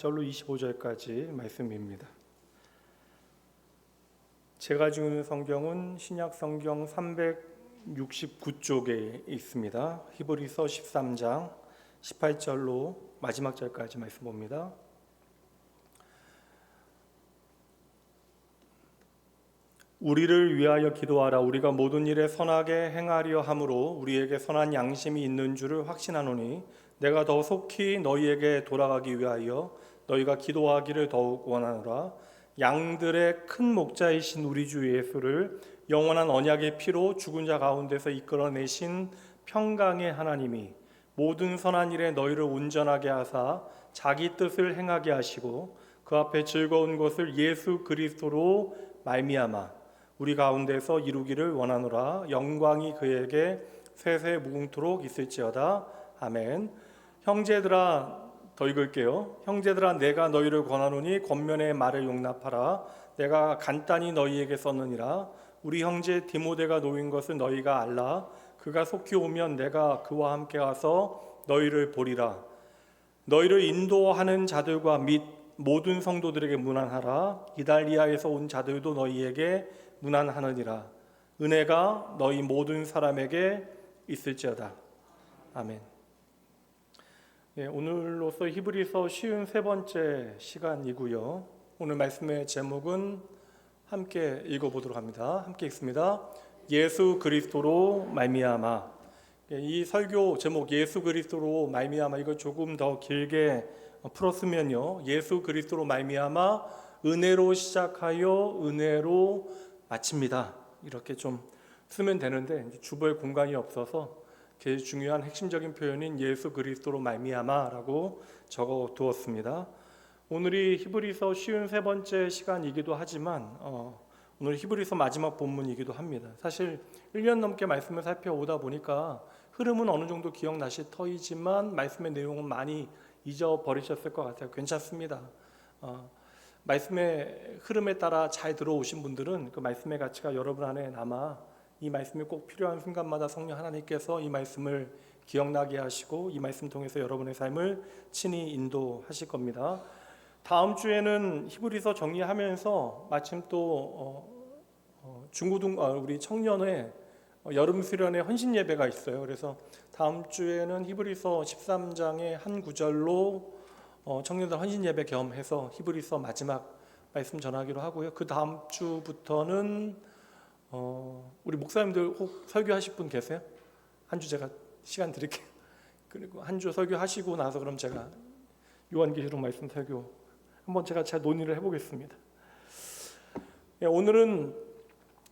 절로 25절까지 말씀입니다. 제가 주는 성경은 신약 성경 369쪽에 있습니다. 히브리서 13장 18절로 마지막 절까지 말씀 봅니다. 우리를 위하여 기도하라. 우리가 모든 일에 선하게 행하려 함으로 우리에게 선한 양심이 있는 줄을 확신하노니 내가 더 속히 너희에게 돌아가기 위하여 너희가 기도하기를 더욱 원하노라. 양들의 큰 목자이신 우리 주 예수를 영원한 언약의 피로 죽은 자 가운데서 이끌어내신 평강의 하나님이 모든 선한 일에 너희를 온전하게 하사 자기 뜻을 행하게 하시고 그 앞에 즐거운 것을 예수 그리스도로 말미암아 우리 가운데서 이루기를 원하노라. 영광이 그에게 세세 무궁토록 있을지어다. 아멘. 형제들아, 더 읽을게요. 형제들아, 내가 너희를 권하노니 권면의 말을 용납하라. 내가 간단히 너희에게 썼느니라. 우리 형제 디모데가 놓인 것을 너희가 알라. 그가 속히 오면 내가 그와 함께 가서 너희를 보리라. 너희를 인도하는 자들과 및 모든 성도들에게 문안하라. 이달리아에서 온 자들도 너희에게 문안하느니라. 은혜가 너희 모든 사람에게 있을지어다. 아멘. 오늘로서 히브리서 53번째 시간이고요. 오늘 말씀의 제목은 함께 읽어보도록 합니다. 함께 읽습니다. 예수 그리스도로 말미암아. 이 설교 제목 예수 그리스도로 말미암아, 이거 조금 더 길게 풀었으면요, 예수 그리스도로 말미암아 은혜로 시작하여 은혜로 마칩니다. 이렇게 좀 쓰면 되는데 주볼 공간이 없어서 제일 중요한 핵심적인 표현인 예수 그리스도로 말미암아라고 적어 두었습니다. 오늘이 히브리서 53번째 시간이기도 하지만 오늘 히브리서 마지막 본문이기도 합니다. 사실 1년 넘게 말씀을 살펴오다 보니까 흐름은 어느 정도 기억나실 터이지만 말씀의 내용은 많이 잊어버리셨을 것 같아요. 괜찮습니다. 말씀의 흐름에 따라 잘 들어오신 분들은 그 말씀의 가치가 여러분 안에 남아 이 말씀이 꼭 필요한 순간마다 성령 하나님께서 이 말씀을 기억나게 하시고 이 말씀 통해서 여러분의 삶을 친히 인도하실 겁니다. 다음 주에는 히브리서 정리하면서 마침 또 우리 청년회 여름 수련회 헌신 예배가 있어요. 그래서 다음 주에는 히브리서 13장의 한 구절로 청년들 헌신 예배 겸해서 히브리서 마지막 말씀 전하기로 하고요. 그 다음 주부터는 우리 목사님들 혹 설교하실 분 계세요? 한 주 제가 시간 드릴게요. 그리고 한 주 설교하시고 나서 그럼 제가 요한계시록 말씀 설교 한번 제가 잘 논의를 해보겠습니다. 오늘은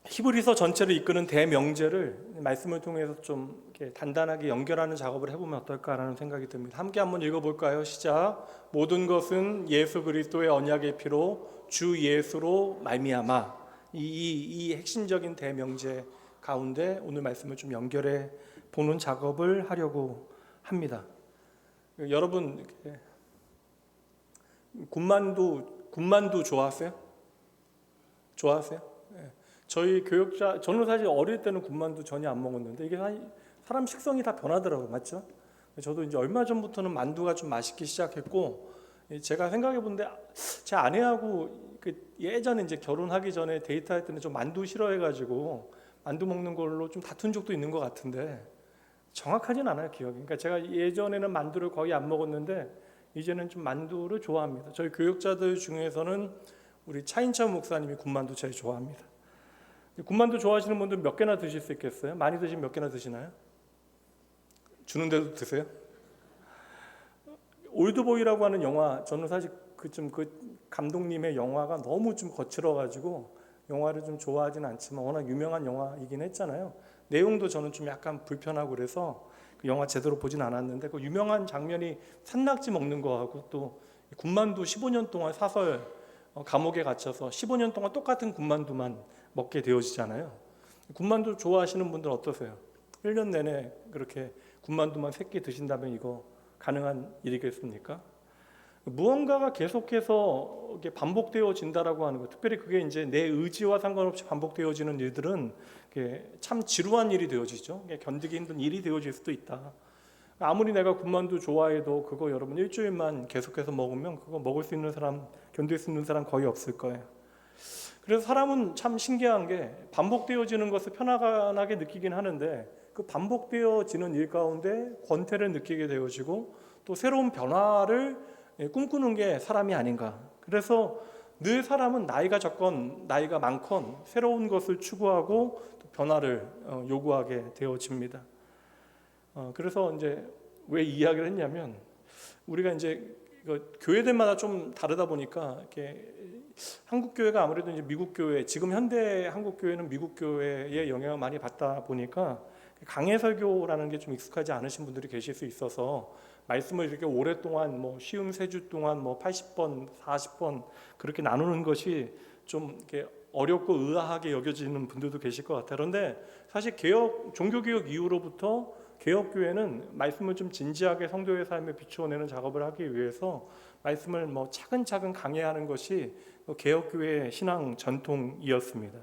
히브리서 전체를 이끄는 대명제를 말씀을 통해서 좀 이렇게 단단하게 연결하는 작업을 해보면 어떨까라는 생각이 듭니다. 함께 한번 읽어볼까요? 시작. 모든 것은 예수 그리스도의 언약의 피로 주 예수로 말미암아. 이 핵심적인 대명제 가운데 오늘 말씀을 좀 연결해 보는 작업을 하려고 합니다. 여러분, 군만두 좋아하세요? 좋아하세요? 저희 교육자, 저는 사실 어릴 때는 군만두 전혀 안 먹었는데 이게 사람 식성이 다 변하더라고요. 맞죠? 저도 이제 얼마 전부터는 만두가 좀 맛있기 시작했고, 제가 생각해 본데 제 아내하고 예전에 이제 결혼하기 전에 데이트할 때는 좀 만두 싫어해가지고 만두 먹는 걸로 좀 다툰 적도 있는 것 같은데 정확하진 않아요, 기억이. 그러니까 제가 예전에는 만두를 거의 안 먹었는데 이제는 좀 만두를 좋아합니다. 저희 교육자들 중에서는 우리 차인철 목사님이 군만두 제일 좋아합니다. 군만두 좋아하시는 분들 몇 개나 드실 수 있겠어요? 많이 드시면 몇 개나 드시나요? 주는데도 드세요? 올드보이라고 하는 영화, 저는 사실 그 감독님의 영화가 너무 좀 거칠어가지고 영화를 좀 좋아하진 않지만 워낙 유명한 영화이긴 했잖아요. 내용도 저는 좀 약간 불편하고 그래서 그 영화 제대로 보진 않았는데 그 유명한 장면이 산낙지 먹는 거하고 또 군만두 15년 동안 사설 감옥에 갇혀서 15년 동안 똑같은 군만두만 먹게 되어지잖아요. 군만두 좋아하시는 분들 어떠세요? 1년 내내 그렇게 군만두만 3끼 드신다면 이거 가능한 일이겠습니까? 무언가가 계속해서 반복되어진다라고 하는 것, 특별히 그게 이제 내 의지와 상관없이 반복되어지는 일들은 참 지루한 일이 되어지죠. 견디기 힘든 일이 되어질 수도 있다. 아무리 내가 군만두 좋아해도 그거 여러분 일주일만 계속해서 먹으면 그거 먹을 수 있는 사람, 견딜 수 있는 사람 거의 없을 거예요. 그래서 사람은 참 신기한 게 반복되어지는 것을 편안하게 느끼긴 하는데 그 반복되어지는 일 가운데 권태를 느끼게 되어지고 또 새로운 변화를 꿈꾸는 게 사람이 아닌가. 그래서 늘 사람은 나이가 적건 나이가 많건 새로운 것을 추구하고 또 변화를 요구하게 되어집니다. 그래서 이제 왜 이 이야기를 했냐면 우리가 이제 교회들마다 좀 다르다 보니까 이렇게 한국 교회가 아무래도 이제 미국 교회, 지금 현대 한국 교회는 미국 교회의 영향을 많이 받다 보니까 강해 설교라는 게 좀 익숙하지 않으신 분들이 계실 수 있어서 말씀을 이렇게 오랫동안 뭐 쉬운 세 주 동안 뭐 80번, 40번 그렇게 나누는 것이 좀 이렇게 어렵고 의아하게 여겨지는 분들도 계실 것 같아요. 그런데 사실 종교개혁 이후로부터 개혁교회는 말씀을 좀 진지하게 성도의 삶에 비추어내는 작업을 하기 위해서 말씀을 뭐 차근차근 강해하는 것이 개혁교회의 신앙 전통이었습니다.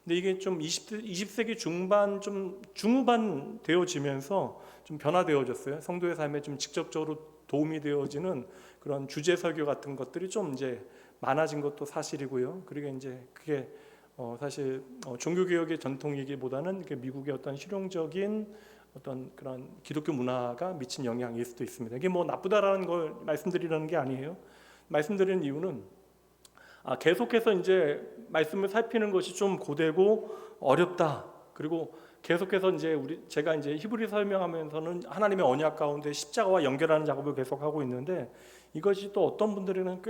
근데 이게 좀 20세기 중반 좀 중후반 되어지면서 좀 변화되어졌어요. 성도의 삶에 좀 직접적으로 도움이 되어지는 그런 주제 설교 같은 것들이 좀 이제 많아진 것도 사실이고요. 그리고 이제 그게 사실 종교개혁의 전통이기보다는 미국의 어떤 실용적인 어떤 그런 기독교 문화가 미친 영향일 수도 있습니다. 이게 뭐 나쁘다라는 걸 말씀드리려는 게 아니에요. 말씀드리는 이유는 계속해서 이제 말씀을 살피는 것이 좀 고되고 어렵다. 그리고 계속해서 이제 제가 이제 히브리 설명하면서는 하나님의 언약 가운데 십자가와 연결하는 작업을 계속하고 있는데 이것이 또 어떤 분들에는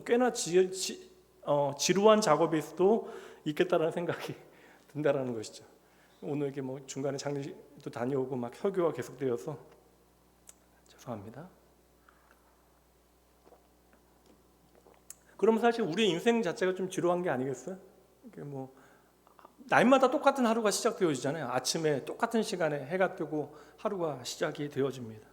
꽤나 지루한 작업일 수도 있겠다라는 생각이 든다라는 것이죠. 오늘 이게 뭐 중간에 장례도 다녀오고 막 설교가 계속되어서 죄송합니다. 그럼 사실 우리 인생 자체가 좀 지루한 게 아니겠어요? 이게 뭐 날마다 똑같은 하루가 시작되어지잖아요. 아침에 똑같은 시간에 해가 뜨고 하루가 시작이 되어집니다.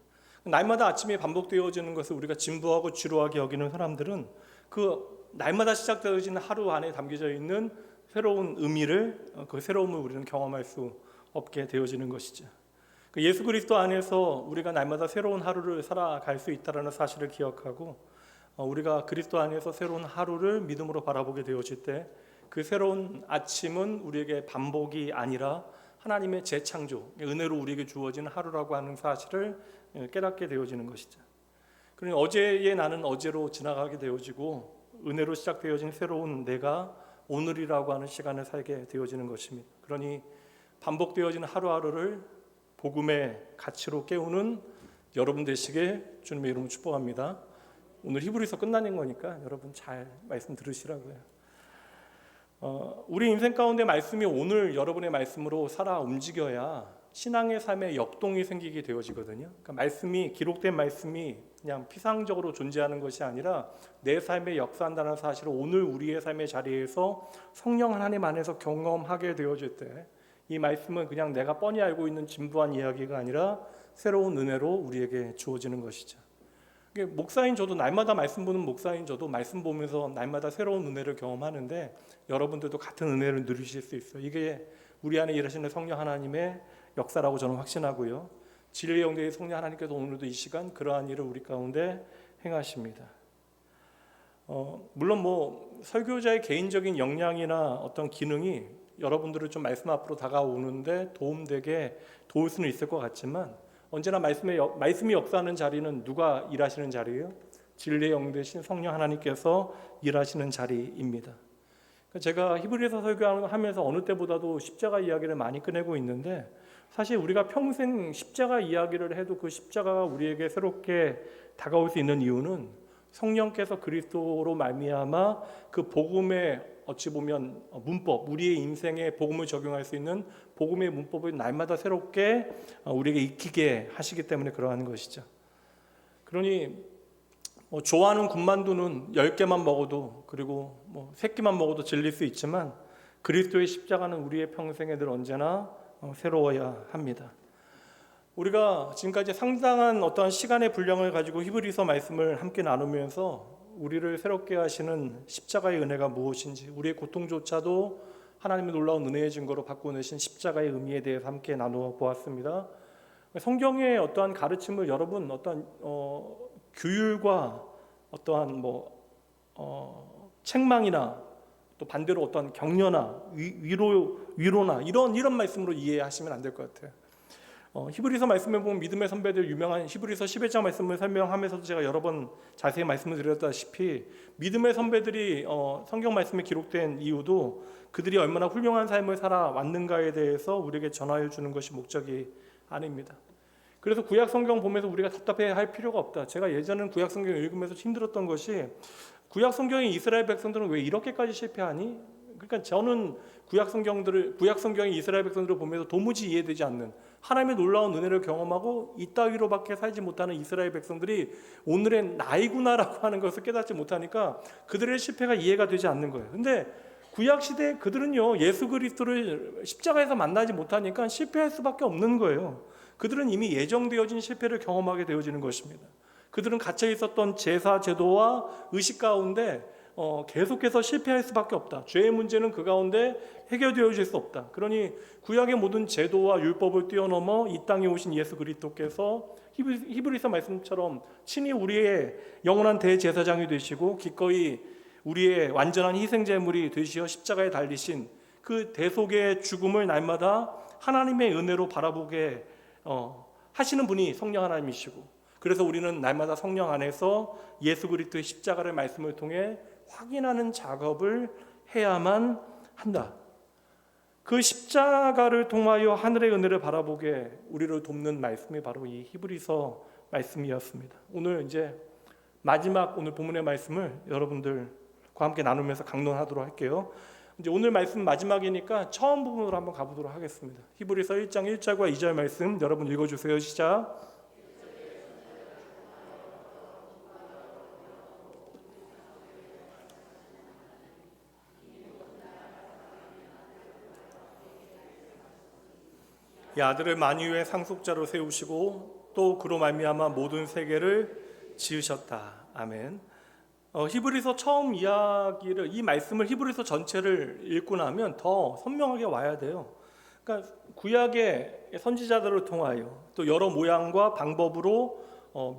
날마다 아침에 반복되어지는 것을 우리가 진부하고 지루하게 여기는 사람들은 그 날마다 시작되어지는 하루 안에 담겨져 있는 새로운 의미를, 그 새로움을 우리는 경험할 수 없게 되어지는 것이죠. 예수 그리스도 안에서 우리가 날마다 새로운 하루를 살아갈 수 있다는 사실을 기억하고 우리가 그리스도 안에서 새로운 하루를 믿음으로 바라보게 되어질 때 그 새로운 아침은 우리에게 반복이 아니라 하나님의 재창조, 은혜로 우리에게 주어진 하루라고 하는 사실을 깨닫게 되어지는 것이죠. 그러니 어제의 나는 어제로 지나가게 되어지고 은혜로 시작되어진 새로운 내가 오늘이라고 하는 시간을 살게 되어지는 것입니다. 그러니 반복되어지는 하루하루를 복음의 가치로 깨우는 여러분 되시길 주님의 이름으로 축복합니다. 오늘 히브리서 끝나는 거니까 여러분 잘 말씀 들으시라고요. 우리 인생 가운데 말씀이 오늘 여러분의 말씀으로 살아 움직여야 신앙의 삶에 역동이 생기게 되어지거든요. 그러니까 말씀이, 기록된 말씀이 그냥 피상적으로 존재하는 것이 아니라 내 삶에 역사한다는 사실을 오늘 우리의 삶의 자리에서 성령 하나님 안에서 경험하게 되어질 때 이 말씀은 그냥 내가 뻔히 알고 있는 진부한 이야기가 아니라 새로운 은혜로 우리에게 주어지는 것이죠. 목사인 저도, 날마다 말씀 보는 목사인 저도 말씀 보면서 날마다 새로운 은혜를 경험하는데 여러분들도 같은 은혜를 누리실 수 있어요. 이게 우리 안에 일하시는 성령 하나님의 역사라고 저는 확신하고요. 진리의 영대의 성령 하나님께서 오늘도 이 시간 그러한 일을 우리 가운데 행하십니다. 물론 뭐 설교자의 개인적인 역량이나 어떤 기능이 여러분들을 좀 말씀 앞으로 다가오는데 도움되게 도울 수는 있을 것 같지만 언제나 말씀이 역사하는 자리는 누가 일하시는 자리예요? 진리의 영 되신 성령 하나님께서 일하시는 자리입니다. 제가 히브리서 설교하면서 어느 때보다도 십자가 이야기를 많이 꺼내고 있는데 사실 우리가 평생 십자가 이야기를 해도 그 십자가가 우리에게 새롭게 다가올 수 있는 이유는 성령께서 그리스도로 말미암아 그 복음의 어찌 보면 문법, 우리의 인생에 복음을 적용할 수 있는 복음의 문법을 날마다 새롭게 우리에게 익히게 하시기 때문에 그러한 것이죠. 그러니 좋아하는 군만두는 10개만 먹어도, 그리고 3끼만 먹어도 질릴 수 있지만 그리스도의 십자가는 우리의 평생에 늘 언제나 새로워야 합니다. 우리가 지금까지 상당한 어떠한 시간의 분량을 가지고 히브리서 말씀을 함께 나누면서 우리를 새롭게 하시는 십자가의 은혜가 무엇인지, 우리의 고통조차도 하나님의 놀라운 은혜의 증거로 바꿔내신 십자가의 의미에 대해서 함께 나누어 보았습니다. 성경의 어떠한 가르침을 여러분 어떠한 규율과 어떠한 책망이나 또 반대로 어떠한 격려나 위로나 이런 말씀으로 이해하시면 안 될 것 같아요. 히브리서 말씀에 보면 믿음의 선배들 유명한 히브리서 11장 말씀을 설명하면서도 제가 여러 번 자세히 말씀을 드렸다시피 믿음의 선배들이 성경 말씀에 기록된 이유도 그들이 얼마나 훌륭한 삶을 살아왔는가에 대해서 우리에게 전하여 주는 것이 목적이 아닙니다. 그래서 구약 성경 보면서 우리가 답답해할 필요가 없다. 제가 예전에 구약 성경 읽으면서 힘들었던 것이 구약 성경의 이스라엘 백성들은 왜 이렇게까지 실패하니? 그러니까 저는 구약 성경의 이스라엘 백성들을 보면서 도무지 이해되지 않는 하나님의 놀라운 은혜를 경험하고 이따위로밖에 살지 못하는 이스라엘 백성들이 오늘의 나이구나라고 하는 것을 깨닫지 못하니까 그들의 실패가 이해가 되지 않는 거예요. 근데 구약 시대 그들은요 예수 그리스도를 십자가에서 만나지 못하니까 실패할 수밖에 없는 거예요. 그들은 이미 예정되어진 실패를 경험하게 되어지는 것입니다. 그들은 갇혀 있었던 제사 제도와 의식 가운데 계속해서 실패할 수밖에 없다. 죄의 문제는 그 가운데 해결되어질 수 없다. 그러니 구약의 모든 제도와 율법을 뛰어넘어 이 땅에 오신 예수 그리스도께서 히브리서 말씀처럼 친히 우리의 영원한 대제사장이 되시고 기꺼이 우리의 완전한 희생제물이 되시어 십자가에 달리신 그 대속의 죽음을 날마다 하나님의 은혜로 바라보게 하시는 분이 성령 하나님이시고, 그래서 우리는 날마다 성령 안에서 예수 그리스도의 십자가의 말씀을 통해 확인하는 작업을 해야만 한다. 그 십자가를 통하여 하늘의 은혜를 바라보게 우리를 돕는 말씀이 바로 이 히브리서 말씀이었습니다. 오늘 이제 마지막 오늘 본문의 말씀을 여러분들과 함께 나누면서 강론하도록 할게요. 이제 오늘 말씀 마지막이니까 처음 부분으로 한번 가보도록 하겠습니다. 히브리서 1장 1절과 2절 말씀 여러분 읽어주세요. 시작. 이 아들을 만유의 상속자로 세우시고 또 그로 말미암아 모든 세계를 지으셨다. 아멘. 히브리서 처음 이야기를 이 말씀을 히브리서 전체를 읽고 나면 더 선명하게 와야 돼요. 그러니까 구약의 선지자들을 통하여 또 여러 모양과 방법으로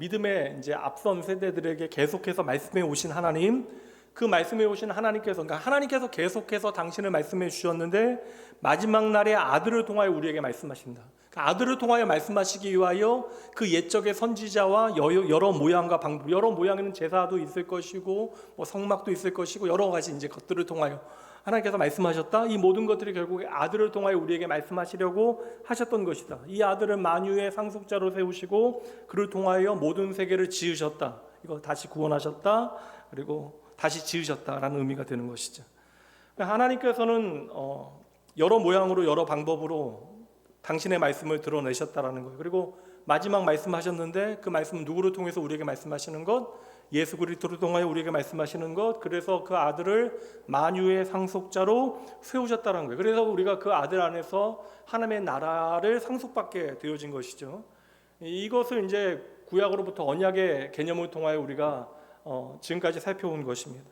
믿음의 이제 앞선 세대들에게 계속해서 말씀해 오신 하나님, 그 말씀해 오신 하나님께서, 그러니까 하나님께서 계속해서 당신을 말씀해 주셨는데 마지막 날에 아들을 통하여 우리에게 말씀하신다. 그러니까 아들을 통하여 말씀하시기 위하여 그 옛적의 선지자와 여러 모양과 방법, 여러 모양에는 제사도 있을 것이고 성막도 있을 것이고 여러 가지 이제 것들을 통하여 하나님께서 말씀하셨다. 이 모든 것들이 결국에 아들을 통하여 우리에게 말씀하시려고 하셨던 것이다. 이 아들을 만유의 상속자로 세우시고 그를 통하여 모든 세계를 지으셨다. 이거 다시 구원하셨다. 그리고 다시 지으셨다라는 의미가 되는 것이죠. 하나님께서는 여러 모양으로 여러 방법으로 당신의 말씀을 드러내셨다라는 거예요. 그리고 마지막 말씀하셨는데 그 말씀은 누구를 통해서 우리에게 말씀하시는 것? 예수 그리스도를 통하여 우리에게 말씀하시는 것. 그래서 그 아들을 만유의 상속자로 세우셨다는 거예요. 그래서 우리가 그 아들 안에서 하나님의 나라를 상속받게 되어진 것이죠. 이것을 이제 구약으로부터 언약의 개념을 통하여 우리가 지금까지 살펴온 것입니다.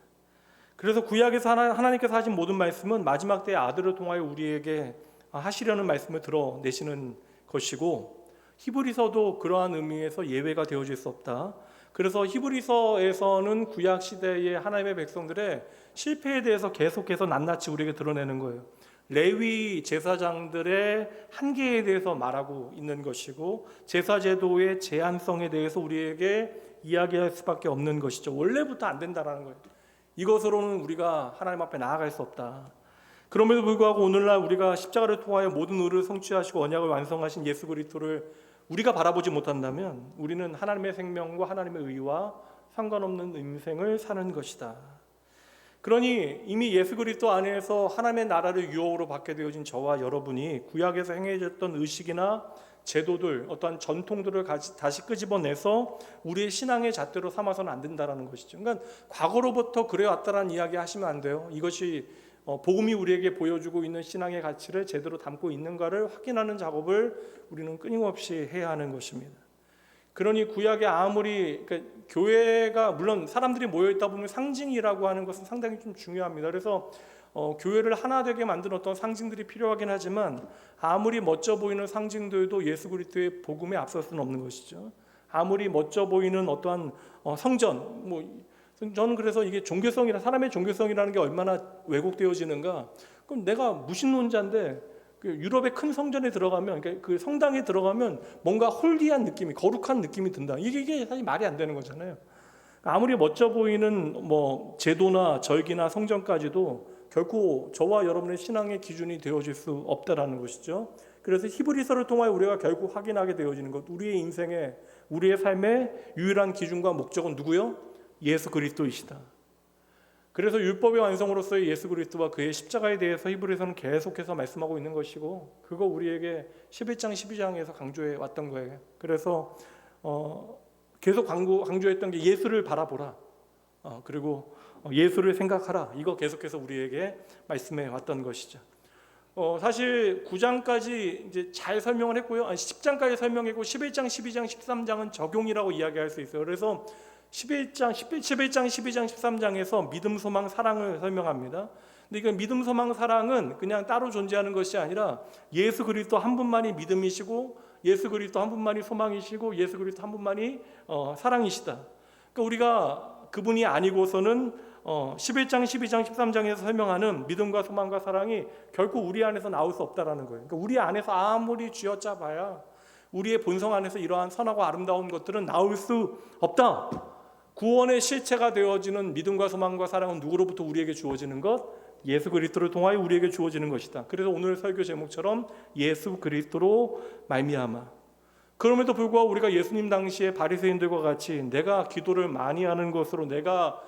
그래서 구약에서 하나님께서 하신 모든 말씀은 마지막 때의 아들을 통하여 우리에게 하시려는 말씀을 드러내시는 것이고, 히브리서도 그러한 의미에서 예외가 되어질 수 없다. 그래서 히브리서에서는 구약 시대의 하나님의 백성들의 실패에 대해서 계속해서 낱낱이 우리에게 드러내는 거예요. 레위 제사장들의 한계에 대해서 말하고 있는 것이고, 제사제도의 제한성에 대해서 우리에게 이야기할 수밖에 없는 것이죠. 원래부터 안 된다라는 거예요. 이것으로는 우리가 하나님 앞에 나아갈 수 없다. 그럼에도 불구하고 오늘날 우리가 십자가를 통하여 모든 의를 성취하시고 언약을 완성하신 예수 그리스도를 우리가 바라보지 못한다면 우리는 하나님의 생명과 하나님의 의와 상관없는 인생을 사는 것이다. 그러니 이미 예수 그리스도 안에서 하나님의 나라를 유업으로 받게 되어진 저와 여러분이 구약에서 행해졌던 의식이나 제도들, 어떠한 전통들을 다시 끄집어내서 우리의 신앙의 잣대로 삼아서는 안 된다는 것이죠. 그러니까 과거로부터 그래왔다라는 이야기 하시면 안 돼요. 이것이 복음이 우리에게 보여주고 있는 신앙의 가치를 제대로 담고 있는가를 확인하는 작업을 우리는 끊임없이 해야 하는 것입니다. 그러니 구약에 아무리 그러니까 교회가 물론 사람들이 모여 있다 보면 상징이라고 하는 것은 상당히 좀 중요합니다. 그래서 교회를 하나 되게 만드는 어떤 상징들이 필요하긴 하지만 아무리 멋져 보이는 상징들도 예수 그리스도의 복음에 앞설 수는 없는 것이죠. 아무리 멋져 보이는 어떠한 성전, 저는 그래서 이게 종교성이라 사람의 종교성이라는 게 얼마나 왜곡되어지는가. 그럼 내가 무신론자인데 그 유럽의 큰 성전에 들어가면, 그러니까 그 성당에 들어가면 뭔가 홀리한 느낌이, 거룩한 느낌이 든다. 이게 사실 말이 안 되는 거잖아요. 아무리 멋져 보이는 제도나 절기나 성전까지도 결코 저와 여러분의 신앙의 기준이 되어질 수 없다라는 것이죠. 그래서 히브리서를 통하여 우리가 결국 확인하게 되어지는 것, 우리의 인생의, 우리의 삶의 유일한 기준과 목적은 누구요? 예수 그리스도이시다. 그래서 율법의 완성으로서의 예수 그리스도와 그의 십자가에 대해서 히브리서는 계속해서 말씀하고 있는 것이고, 그거 우리에게 11장 12장에서 강조해 왔던 거예요. 그래서 계속 강조했던 게 예수를 바라보라, 그리고 예수를 생각하라, 이거 계속해서 우리에게 말씀해 왔던 것이죠. 사실 9장까지 이제 잘 설명을 했고요. 10장까지 설명했고 11장, 12장, 13장은 적용이라고 이야기할 수 있어요. 그래서 11장, 12장, 13장에서 믿음, 소망, 사랑을 설명합니다. 근데 이건 믿음, 소망, 사랑은 그냥 따로 존재하는 것이 아니라 예수 그리스도 한 분만이 믿음이시고 예수 그리스도 한 분만이 소망이시고 예수 그리스도 한 분만이 사랑이시다. 그러니까 우리가 그분이 아니고서는 11장, 12장, 13장에서 설명하는 믿음과 소망과 사랑이 결코 우리 안에서 나올 수 없다라는 거예요. 그러니까 우리 안에서 아무리 쥐어짜봐야 우리의 본성 안에서 이러한 선하고 아름다운 것들은 나올 수 없다. 구원의 실체가 되어지는 믿음과 소망과 사랑은 누구로부터 우리에게 주어지는 것? 예수 그리스도를 통하여 우리에게 주어지는 것이다. 그래서 오늘 설교 제목처럼 예수 그리스도로 말미암아. 그럼에도 불구하고 우리가 예수님 당시에 바리새인들과 같이 내가 기도를 많이 하는 것으로, 내가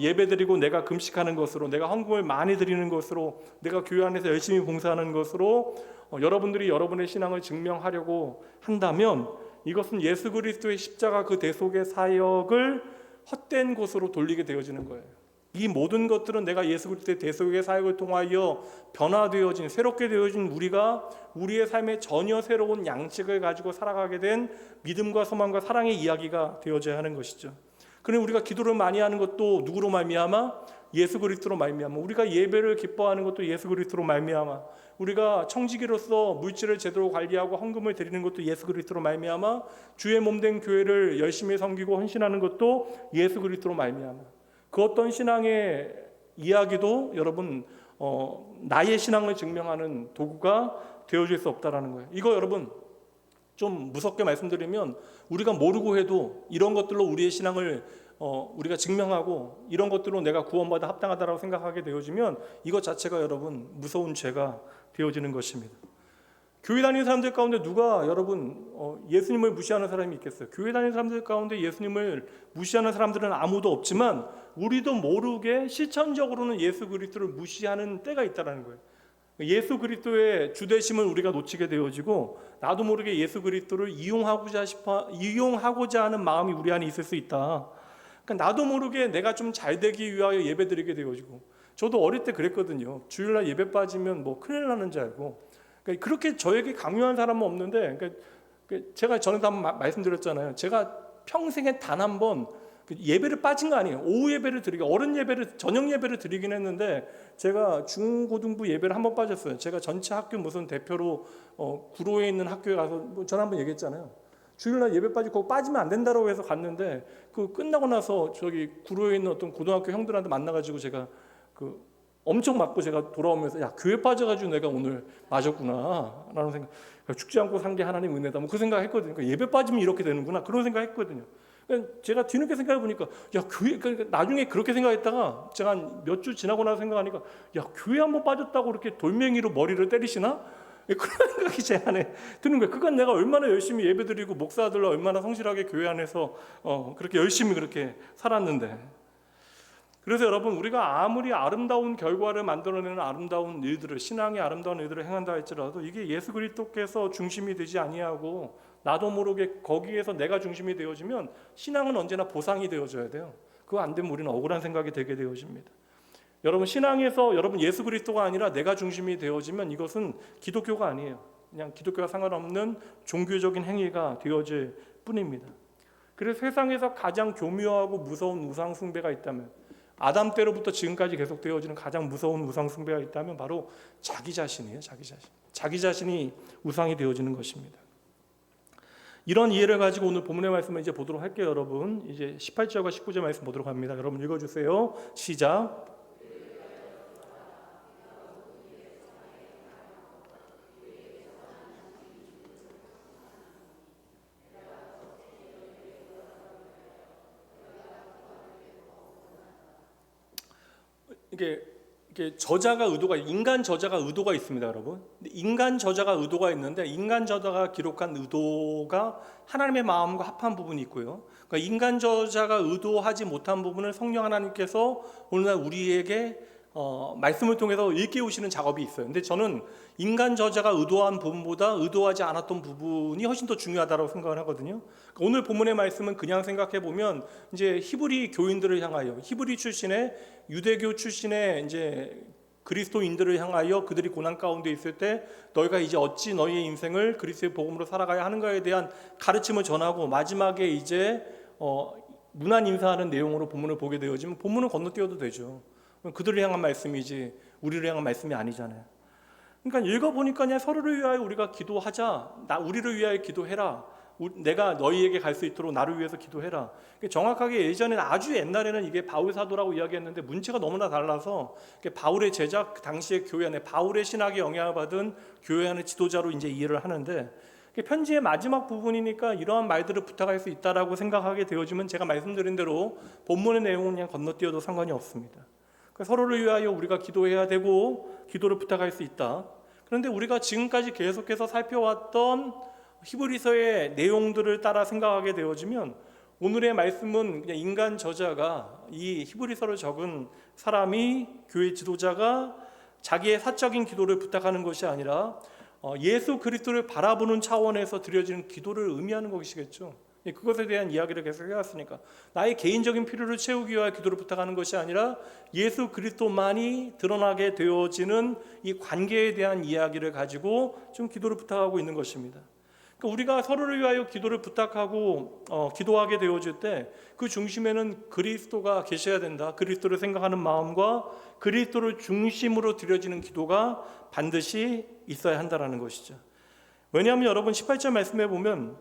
예배드리고 내가 금식하는 것으로, 내가 헌금을 많이 드리는 것으로, 내가 교회 안에서 열심히 봉사하는 것으로 여러분들이 여러분의 신앙을 증명하려고 한다면 이것은 예수 그리스도의 십자가 그 대속의 사역을 헛된 곳으로 돌리게 되어지는 거예요. 이 모든 것들은 내가 예수 그리스도의 대속의 사역을 통하여 변화되어진, 새롭게 되어진 우리가 우리의 삶에 전혀 새로운 양식을 가지고 살아가게 된 믿음과 소망과 사랑의 이야기가 되어져야 하는 것이죠. 그럼 우리가 기도를 많이 하는 것도 누구로 말미암아? 예수 그리스도로 말미암아. 우리가 예배를 기뻐하는 것도 예수 그리스도로 말미암아. 우리가 청지기로서 물질을 제대로 관리하고 헌금을 드리는 것도 예수 그리스도로 말미암아. 주의 몸된 교회를 열심히 섬기고 헌신하는 것도 예수 그리스도로 말미암아. 그 어떤 신앙의 이야기도 여러분 나의 신앙을 증명하는 도구가 되어질 수 없다라는 거예요. 이거 여러분 좀 무섭게 말씀드리면 우리가 모르고 해도 이런 것들로 우리의 신앙을 우리가 증명하고 이런 것들로 내가 구원받아 합당하다라고 생각하게 되어지면 이것 자체가 여러분 무서운 죄가 되어지는 것입니다. 교회 다니는 사람들 가운데 누가 여러분 예수님을 무시하는 사람이 있겠어요? 교회 다니는 사람들 가운데 예수님을 무시하는 사람들은 아무도 없지만 우리도 모르게 실천적으로는 예수 그리스도를 무시하는 때가 있다는 거예요. 예수 그리스도의 주되심을 우리가 놓치게 되어지고 나도 모르게 예수 그리스도를 이용하고자 하는 마음이 우리 안에 있을 수 있다. 그러니까 나도 모르게 내가 좀 잘 되기 위하여 예배드리게 되어지고, 저도 어릴 때 그랬거든요. 주일날 예배 빠지면 큰일 나는 줄 알고. 그러니까 그렇게 저에게 강요한 사람은 없는데, 그러니까 제가 전에도 한번 말씀드렸잖아요. 제가 평생에 단 한 번 예배를 빠진 거 아니에요. 오후 예배를 어른 예배를, 저녁 예배를 드리긴 했는데 제가 중고등부 예배를 한 번 빠졌어요. 제가 전체 학교 무슨 대표로 구로에 있는 학교에 가서 전에 한번 얘기했잖아요. 주일날 예배 빠지고 거기 빠지면 안 된다고 해서 갔는데 그 끝나고 나서 저기 구로에 있는 어떤 고등학교 형들한테 만나가지고 제가 엄청 맞고 제가 돌아오면서 야, 교회 빠져가지고 내가 오늘 맞았구나 라는 생각. 죽지 않고 산 게 하나님 은혜다 그 생각했거든요. 그러니까 예배 빠지면 이렇게 되는구나 그런 생각했거든요. 제가 뒤늦게 생각해 보니까 야, 교회, 그러니까 나중에 그렇게 생각했다가 제가 한 몇 주 지나고 나서 생각하니까 야, 교회 한번 빠졌다고 이렇게 돌멩이로 머리를 때리시나? 그런 생각이 제 안에 드는 거예요. 그건 내가 얼마나 열심히 예배드리고 목사들로 얼마나 성실하게 교회 안에서 그렇게 열심히 그렇게 살았는데. 그래서 여러분, 우리가 아무리 아름다운 결과를 만들어내는 아름다운 일들을, 신앙의 아름다운 일들을 행한다 할지라도 이게 예수 그리스도께서 중심이 되지 아니하고 나도 모르게 거기에서 내가 중심이 되어지면 신앙은 언제나 보상이 되어져야 돼요. 그거 안 되면 우리는 억울한 생각이 되게 되어집니다. 여러분, 신앙에서 여러분 예수 그리스도가 아니라 내가 중심이 되어지면 이것은 기독교가 아니에요. 그냥 기독교와 상관없는 종교적인 행위가 되어질 뿐입니다. 그래서 세상에서 가장 교묘하고 무서운 우상 숭배가 있다면, 아담 때로부터 지금까지 계속되어지는 가장 무서운 우상 숭배가 있다면 바로 자기 자신이에요. 자기 자신이 우상이 되어지는 것입니다. 이런 이해를 가지고 오늘 본문의 말씀을 이제 보도록 할게요. 여러분, 이제 18절과 19절 말씀 보도록 합니다. 여러분 읽어주세요. 시작. 이게 저자가 인간 저자가 의도가 있습니다, 여러분. 인간 저자가 의도가 있는데, 인간 저자가 기록한 의도가 하나님의 마음과 합한 부분이 있고요. 그러니까 인간 저자가 의도하지 못한 부분을 성령 하나님께서 오늘날 우리에게 말씀을 통해서 일깨우시는 작업이 있어요. 근데 저는 인간 저자가 의도한 부분보다 의도하지 않았던 부분이 훨씬 더 중요하다고 생각을 하거든요. 그러니까 오늘 본문의 말씀은 그냥 생각해 보면 이제 히브리 교인들을 향하여, 히브리 출신의 유대교 출신의 이제 그리스도인들을 향하여 그들이 고난 가운데 있을 때 너희가 이제 어찌 너희의 인생을 그리스도의 복음으로 살아가야 하는가에 대한 가르침을 전하고, 마지막에 이제 문안 인사하는 내용으로 본문을 보게 되어지면 본문을 건너뛰어도 되죠. 그들을 향한 말씀이지 우리를 향한 말씀이 아니잖아요. 그러니까 읽어보니까 그냥 서로를 위하여 우리가 기도하자, 우리를 위하여 기도해라, 내가 너희에게 갈 수 있도록 나를 위해서 기도해라. 정확하게 예전에는, 아주 옛날에는 이게 바울 사도라고 이야기했는데 문체가 너무나 달라서 바울의 제자, 그 당시의 교회 안에 바울의 신학에 영향을 받은 교회 안의 지도자로 이제 이해를 하는데, 편지의 마지막 부분이니까 이러한 말들을 부탁할 수 있다라고 생각하게 되어지면 제가 말씀드린 대로 본문의 내용은 그냥 건너뛰어도 상관이 없습니다. 서로를 위하여 우리가 기도해야 되고 기도를 부탁할 수 있다. 그런데 우리가 지금까지 계속해서 살펴왔던 히브리서의 내용들을 따라 생각하게 되어지면 오늘의 말씀은 그냥 인간 저자가, 이 히브리서를 적은 사람이, 교회 지도자가 자기의 사적인 기도를 부탁하는 것이 아니라 예수 그리스도를 바라보는 차원에서 드려지는 기도를 의미하는 것이겠죠. 그것에 대한 이야기를 계속 해왔으니까, 나의 개인적인 필요를 채우기 위하여 기도를 부탁하는 것이 아니라 예수 그리스도만이 드러나게 되어지는 이 관계에 대한 이야기를 가지고 좀 기도를 부탁하고 있는 것입니다. 그러니까 우리가 서로를 위하여 기도를 부탁하고 기도하게 되어질 때 그 중심에는 그리스도가 계셔야 된다. 그리스도를 생각하는 마음과 그리스도를 중심으로 드려지는 기도가 반드시 있어야 한다는 것이죠. 왜냐하면 여러분 18절 말씀해 보면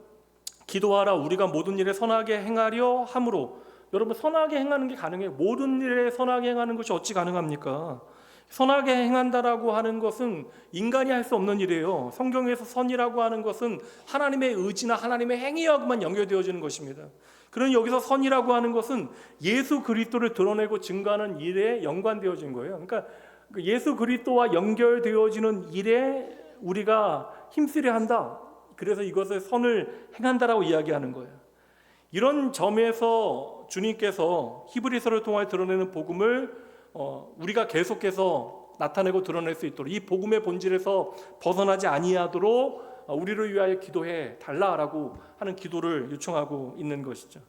기도하라, 우리가 모든 일에 선하게 행하려 함으로. 여러분, 선하게 행하는 게 가능해요. 모든 일에 선하게 행하는 것이 어찌 가능합니까? 선하게 행한다라고 하는 것은 인간이 할 수 없는 일이에요. 성경에서 선이라고 하는 것은 하나님의 의지나 하나님의 행위하고만 연결되어지는 것입니다. 그러니 여기서 선이라고 하는 것은 예수 그리스도를 드러내고 증거하는 일에 연관되어진 거예요. 그러니까 예수 그리스도와 연결되어지는 일에 우리가 힘쓰려 한다. 그래서 이것을 선을 행한다라고 이야기하는 거예요. 이런 점에서 주님께서 히브리서를 통해 드러내는 복음을 우리가 계속해서 나타내고 드러낼 수 있도록, 이 복음의 본질에서 벗어나지 아니하도록 우리를 위하여 기도해 달라라고 하는 기도를 요청하고 있는 것이죠.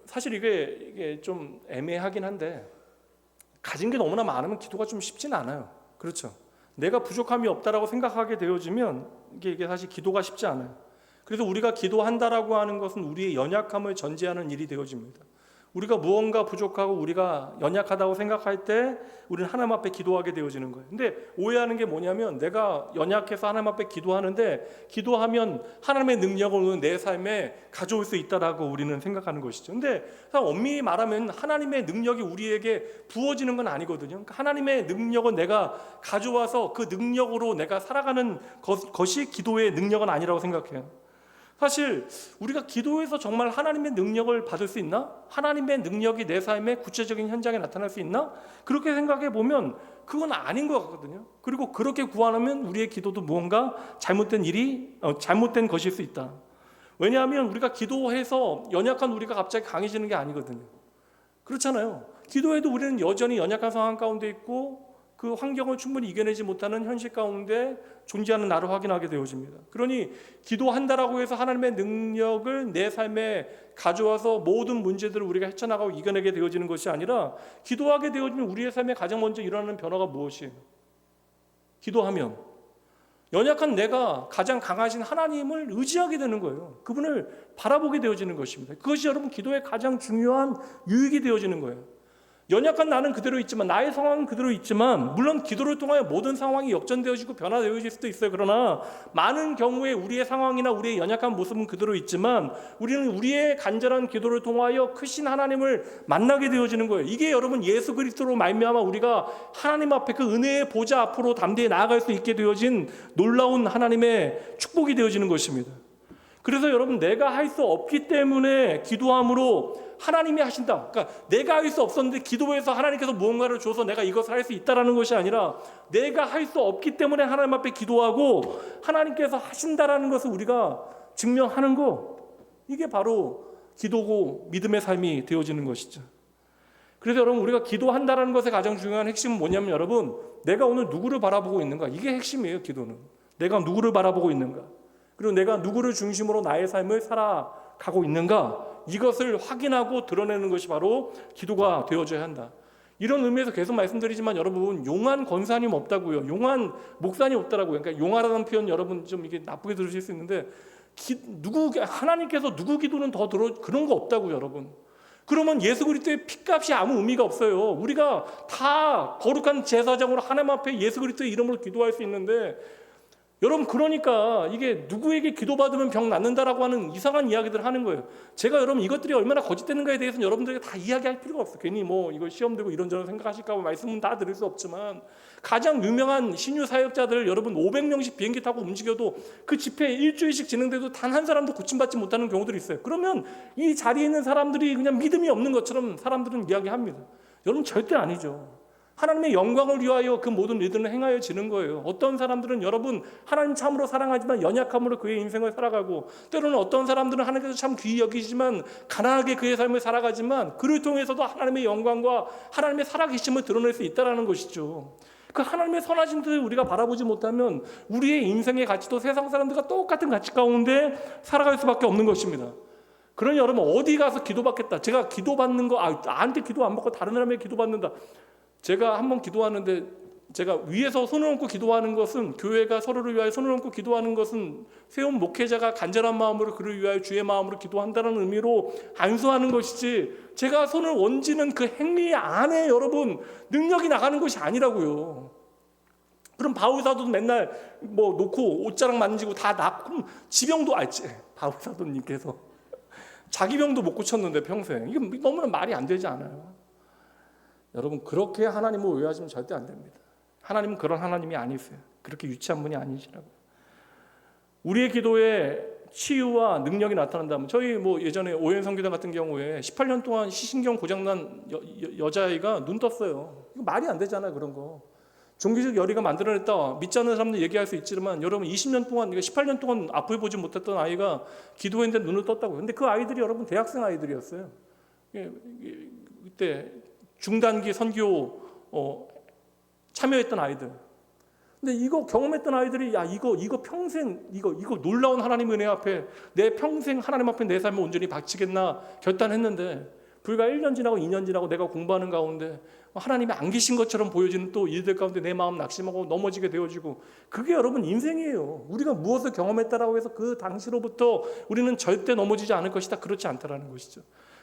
사실 이게 좀 애매하긴 한데, 가진 게 너무나 많으면 기도가 좀 쉽진 않아요. 그렇죠? 내가 부족함이 없다라고 생각하게 되어지면 이게 사실 기도가 쉽지 않아요. 그래서 우리가 기도한다라고 하는 것은 우리의 연약함을 전제하는 일이 되어집니다. 우리가 무언가 부족하고 우리가 연약하다고 생각할 때 우리는 하나님 앞에 기도하게 되어지는 거예요. 근데 오해하는 게 뭐냐면, 내가 연약해서 하나님 앞에 기도하는데 기도하면 하나님의 능력을 내 삶에 가져올 수 있다라고 우리는 생각하는 것이죠. 근데 엄밀히 말하면 하나님의 능력이 우리에게 부어지는 건 아니거든요. 그러니까 하나님의 능력은 내가 가져와서 그 능력으로 내가 살아가는 것이 기도의 능력은 아니라고 생각해요. 사실 우리가 기도해서 정말 하나님의 능력을 받을 수 있나? 하나님의 능력이 내 삶의 구체적인 현장에 나타날 수 있나? 그렇게 생각해 보면 그건 아닌 것 같거든요. 그리고 그렇게 구하면 우리의 기도도 무언가 잘못된 것일 수 있다. 왜냐하면 우리가 기도해서 연약한 우리가 갑자기 강해지는 게 아니거든요. 그렇잖아요. 기도해도 우리는 여전히 연약한 상황 가운데 있고 그 환경을 충분히 이겨내지 못하는 현실 가운데 존재하는 나를 확인하게 되어집니다. 그러니 기도한다라고 해서 하나님의 능력을 내 삶에 가져와서 모든 문제들을 우리가 헤쳐나가고 이겨내게 되어지는 것이 아니라, 기도하게 되어지면 우리의 삶에 가장 먼저 일어나는 변화가 무엇이에요? 기도하면 연약한 내가 가장 강하신 하나님을 의지하게 되는 거예요. 그분을 바라보게 되어지는 것입니다. 그것이 여러분 기도의 가장 중요한 유익이 되어지는 거예요. 연약한 나는 그대로 있지만, 나의 상황은 그대로 있지만, 물론 기도를 통하여 모든 상황이 역전되어지고 변화되어질 수도 있어요. 그러나 많은 경우에 우리의 상황이나 우리의 연약한 모습은 그대로 있지만, 우리는 우리의 간절한 기도를 통하여 크신 하나님을 만나게 되어지는 거예요. 이게 여러분 예수 그리스도로 말미암아 우리가 하나님 앞에 그 은혜의 보좌 앞으로 담대히 나아갈 수 있게 되어진 놀라운 하나님의 축복이 되어지는 것입니다. 그래서 여러분, 내가 할 수 없기 때문에 기도함으로 하나님이 하신다. 그러니까 내가 할 수 없었는데 기도해서 하나님께서 무언가를 줘서 내가 이것을 할 수 있다라는 것이 아니라, 내가 할 수 없기 때문에 하나님 앞에 기도하고 하나님께서 하신다라는 것을 우리가 증명하는 거, 이게 바로 기도고 믿음의 삶이 되어지는 것이죠. 그래서 여러분, 우리가 기도한다라는 것의 가장 중요한 핵심은 뭐냐면, 여러분, 내가 오늘 누구를 바라보고 있는가, 이게 핵심이에요. 기도는 내가 누구를 바라보고 있는가, 그리고 내가 누구를 중심으로 나의 삶을 살아가고 있는가, 이것을 확인하고 드러내는 것이 바로 기도가 되어져야 한다. 이런 의미에서 계속 말씀드리지만, 여러분, 용한 권사님 없다고요. 용한 목사님 없더라고요. 그러니까 용하라는 표현 여러분 좀 이게 나쁘게 들으실 수 있는데, 하나님께서 누구 기도는 더 들어, 그런 거 없다고요, 여러분. 그러면 예수 그리스도의 피값이 아무 의미가 없어요. 우리가 다 거룩한 제사장으로 하나님 앞에 예수 그리스도의 이름으로 기도할 수 있는데, 여러분, 그러니까 이게 누구에게 기도받으면 병 낫는다라고 하는 이상한 이야기들을 하는 거예요. 제가 여러분 이것들이 얼마나 거짓되는가에 대해서는 여러분들에게 다 이야기할 필요가 없어요. 괜히 뭐 이거 시험 들고 이런저런 생각하실까 봐 말씀은 다 드릴 수 없지만, 가장 유명한 신유 사역자들 여러분 500명씩 비행기 타고 움직여도 그 집회 일주일씩 진행돼도 단 한 사람도 고침받지 못하는 경우들이 있어요. 그러면 이 자리에 있는 사람들이 그냥 믿음이 없는 것처럼 사람들은 이야기합니다. 여러분, 절대 아니죠. 하나님의 영광을 위하여 그 모든 일들은 행하여지는 거예요. 어떤 사람들은 여러분 하나님 참으로 사랑하지만 연약함으로 그의 인생을 살아가고, 때로는 어떤 사람들은 하나님께서 참 귀히 여기지만 가난하게 그의 삶을 살아가지만, 그를 통해서도 하나님의 영광과 하나님의 살아계심을 드러낼 수 있다는 것이죠. 그 하나님의 선하신 뜻을 우리가 바라보지 못하면 우리의 인생의 가치도 세상 사람들과 똑같은 가치 가운데 살아갈 수밖에 없는 것입니다. 그러니 여러분, 어디 가서 기도받겠다, 제가 기도받는 거, 나한테 기도 안 받고 다른 사람에게 기도받는다. 제가 한번 기도하는데, 제가 위에서 손을 얹고 기도하는 것은, 교회가 서로를 위하여 손을 얹고 기도하는 것은 세운 목회자가 간절한 마음으로 그를 위하여 주의 마음으로 기도한다는 의미로 안수하는 것이지, 제가 손을 얹는 그 행위 안에 여러분 능력이 나가는 것이 아니라고요. 그럼 바울사도 맨날 뭐 놓고 옷자락 만지고 다 그럼 지병도 바울사도님께서 자기 병도 못 고쳤는데 평생, 이게 너무나 말이 안 되지 않아요? 여러분, 그렇게 하나님을 오해하시면 절대 안 됩니다. 하나님은 그런 하나님이 아니세요. 그렇게 유치한 분이 아니시라고. 우리의 기도에 치유와 능력이 나타난다면, 저희 뭐 예전에 오해연 선교단 같은 경우에 18년 동안 시신경 고장난 여자아이가 눈 떴어요. 이거 말이 안 되잖아요, 그런 거. 종교적 열의가 만들어냈다 믿지 않는 사람들 얘기할 수 있지만, 여러분 20년 동안, 18년 동안 앞을 보지 못했던 아이가 기도했는데 눈을 떴다고요. 근데 그 아이들이 여러분 대학생 아이들이었어요. 그때 중단기 선교 참여했던 아이들. 근데 이거 경험했던 아이들이, 이거 평생 이거 놀라운 하나님의 은혜 앞에 내 평생 하나님 앞에 내 삶을 온전히 바치겠나 결단했는데, 불과 1년 지나고 2년 지나고 내가 공부하는 가운데 하나님이 안 계신 것처럼 보여지는 또 일들 가운데 내 마음 낙심하고 넘어지게 되어지고, 그게 여러분 인생이에요. 우리가 무엇을 경험했다라고 해서 그 당시로부터 우리는 절대 넘어지지 않을 것이다, 그렇지 않다라는 것이죠.